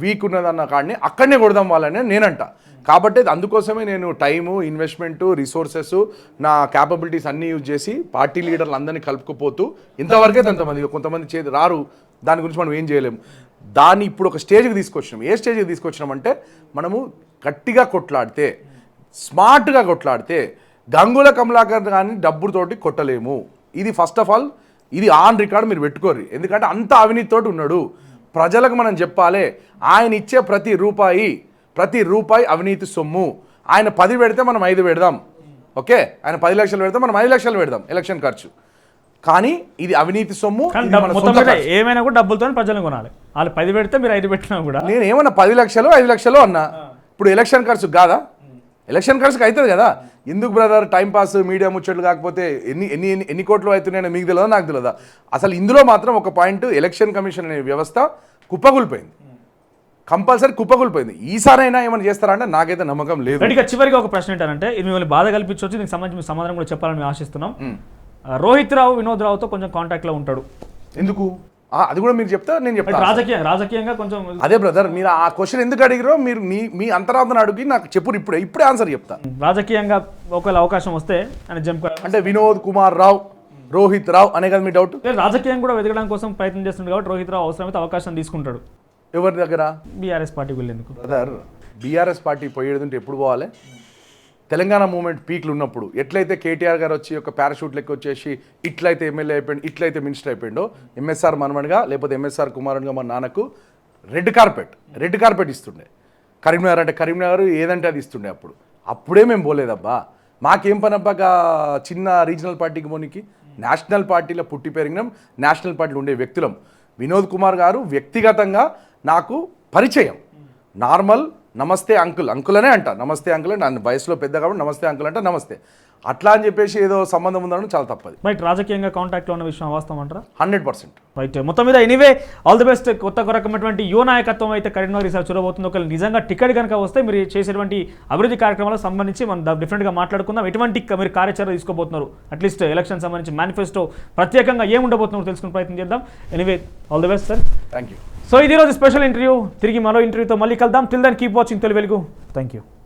వీక్ ఉన్నదన్న కాడిని అక్కడనే కొడదాం వాళ్ళని నేనంట. కాబట్టి అందుకోసమే నేను టైము, ఇన్వెస్ట్మెంటు, రిసోర్సెస్, నా క్యాపబిలిటీస్ అన్నీ యూజ్ చేసి పార్టీ లీడర్లు అందరినీ కలుపుకుపోతూ ఇంతవరకే అంతమంది, కొంతమంది రారు, దాని గురించి మనం ఏం చేయలేము. దాన్ని ఇప్పుడు ఒక స్టేజ్కి తీసుకొచ్చినాం. ఏ స్టేజ్కి తీసుకొచ్చినామంటే మనము గట్టిగా కొట్లాడితే, స్మార్ట్గా కొట్లాడితే గంగుల కమలాకర్ కానీ డబ్బుతోటి కొట్టలేము. ఇది ఫస్ట్ ఆఫ్ ఆల్ ఇది ఆన్ రికార్డ్ మీరు పెట్టుకోరు. ఎందుకంటే అంత అవినీతితోటి ఉన్నాడు. ప్రజలకు మనం చెప్పాలి, ఆయన ఇచ్చే ప్రతి రూపాయి అవినీతి సొమ్ము. ఆయన 10 పెడితే మనం 5 పెడదాం, ఓకే? ఆయన 10 లక్షలు పెడితే మనం 5 లక్షలు పెడదాం ఎలక్షన్ ఖర్చు. కానీ ఇది అవినీతి సొమ్ము. కానీ ఏమైనా కూడా డబ్బులతో ప్రజలను కొనాలి. వాళ్ళు 10 పెడితే మీరు 5 పెట్టినా కూడా నేను ఏమన్నా 10 లక్షలు 5 లక్షలు అన్నా. ఇప్పుడు ఎలక్షన్ ఖర్చు కాదా? ఎలక్షన్ ఖర్చుకి అవుతుంది కదా. ఎందుకు బ్రదర్ టైంపాస్ మీడియా ముచ్చట్లు కాకపోతే ఎన్ని కోట్లు అవుతున్నాయో మీకు తెలియదా, నాకు తెలియదా? అసలు ఇందులో మాత్రం ఒక పాయింట్, ఎలక్షన్ కమిషన్ అనే వ్యవస్థ కుప్పగూలిపోయింది, కంపల్సరీ కుప్పగూలిపోయింది. ఈసారైనా ఏమైనా చేస్తారంటే నాకైతే నమ్మకం లేదు. ఇక చివరికి ఒక ప్రశ్న ఏంటంటే, ఇది మిమ్మల్ని బాధ కల్పించవచ్చు, దీనికి సంబంధించి మీ సమాధానం కూడా చెప్పాలని మేము ఆశిస్తున్నాం. రోహిత్ రావు వినోద్ రావుతో కొంచెం కాంటాక్ట్లో ఉంటాడు, ఎందుకు? అది కూడా మీరు చెప్తా, నేను చెప్తాను. రాజకీయంగా కొంచెం అదే బ్రదర్, మీరు ఆ క్వశ్చన్ ఎందుకు అడిగిరో మీరు మీ అంతరార్థం అడిగి నాకు చెప్పు, ఇప్పుడే ఆన్సర్ చెప్తా. రాజకీయంగా ఒకవేళ అవకాశం వస్తే అని జంప్ అంటే వినోద్ కుమార్ రావు, రోహిత్ రావు అనే కదా మీ డౌట్? రాజకీయం కూడా వెతకడం కోసం ప్రయత్నం చేస్తుంది కాబట్టి రోహిత్ రావు అవసరమైతే అవకాశం తీసుకుంటాడు. ఎవరి దగ్గర? బీఆర్ఎస్ పార్టీకి వెళ్ళేందుకు. బ్రదర్, బీఆర్ఎస్ పార్టీ పోయేదంటే ఎప్పుడు పోవాలి? తెలంగాణ మూమెంట్ పీక్లు ఉన్నప్పుడు ఎట్లయితే కేటీఆర్ గారు వచ్చి ఒక పారాషూట్ లెక్క వచ్చేసి ఇట్లయితే ఎమ్మెల్యే అయిపోయింది, ఇట్లయితే మినిస్టర్ అయిపోయిండో, ఎంఎస్ఆర్ మనమడిగా లేకపోతే ఎంఎస్ఆర్ కుమారుడిగా మా నాన్నకు రెడ్ కార్పెట్ ఇస్తుండే. కరీంనగర్ అంటే కరీంనగర్ ఏదంటే అది ఇస్తుండే. అప్పుడే మేము పోలేదబ్బా. మాకేం పని అబ్బాగా చిన్న రీజనల్ పార్టీకి పోనీకి? నేషనల్ పార్టీలో పుట్టి పెరిగినాం, నేషనల్ పార్టీలో ఉండే వ్యక్తులం. వినోద్ కుమార్ గారు వ్యక్తిగతంగా నాకు పరిచయం. నార్మల్ నమస్తే అంకుల్ అనే అంట, నమస్తే అంకుల్ అంటే నన్ను వయసులో పెద్ద కాబట్టి నమస్తే అంకుల్ అంటే నమస్తే, అట్లా అని చెప్పేసి ఏదో సంబంధం ఉందనడం చాలా తప్పది. రైట్, రాజకీయంగా కాంటాక్ట్లో ఉన్న విషయం వాస్తవం అంటారా? 100%. రైట్, మొత్తం మీద ఎనీవే ఆల్ ది బెస్ట్. కొత్త రకమైనటువంటి యువ నాయకత్వం అయితే కరీంనగర్ ఈసారి చూడబోతుంది. ఒకవేళ నిజంగా టికెట్ కనుక వస్తే మీరు చేసేటువంటి అభివృద్ధి కార్యక్రమాలకు సంబంధించి మనం డిఫరెంట్గా మాట్లాడుకుందాం. ఎటువంటి మీరు కార్యాచరణ తీసుకోబోతున్నారు, అట్లీస్ట్ ఎలక్షన్ సంబంధించి మేనిఫెస్టో ప్రత్యేకంగా ఏముండబోతున్నారు తెలుసుకునే ప్రయత్నం చేద్దాం. Anyway all the best sir. Thank you. So ఇది రోజు స్పెషల్ ఇంటర్వ్యూ. తిరిగి మరో ఇంటర్వ్యూతో మళ్ళీ కలుద్దాం. Till then keep watching Telugu Velugu. Thank you.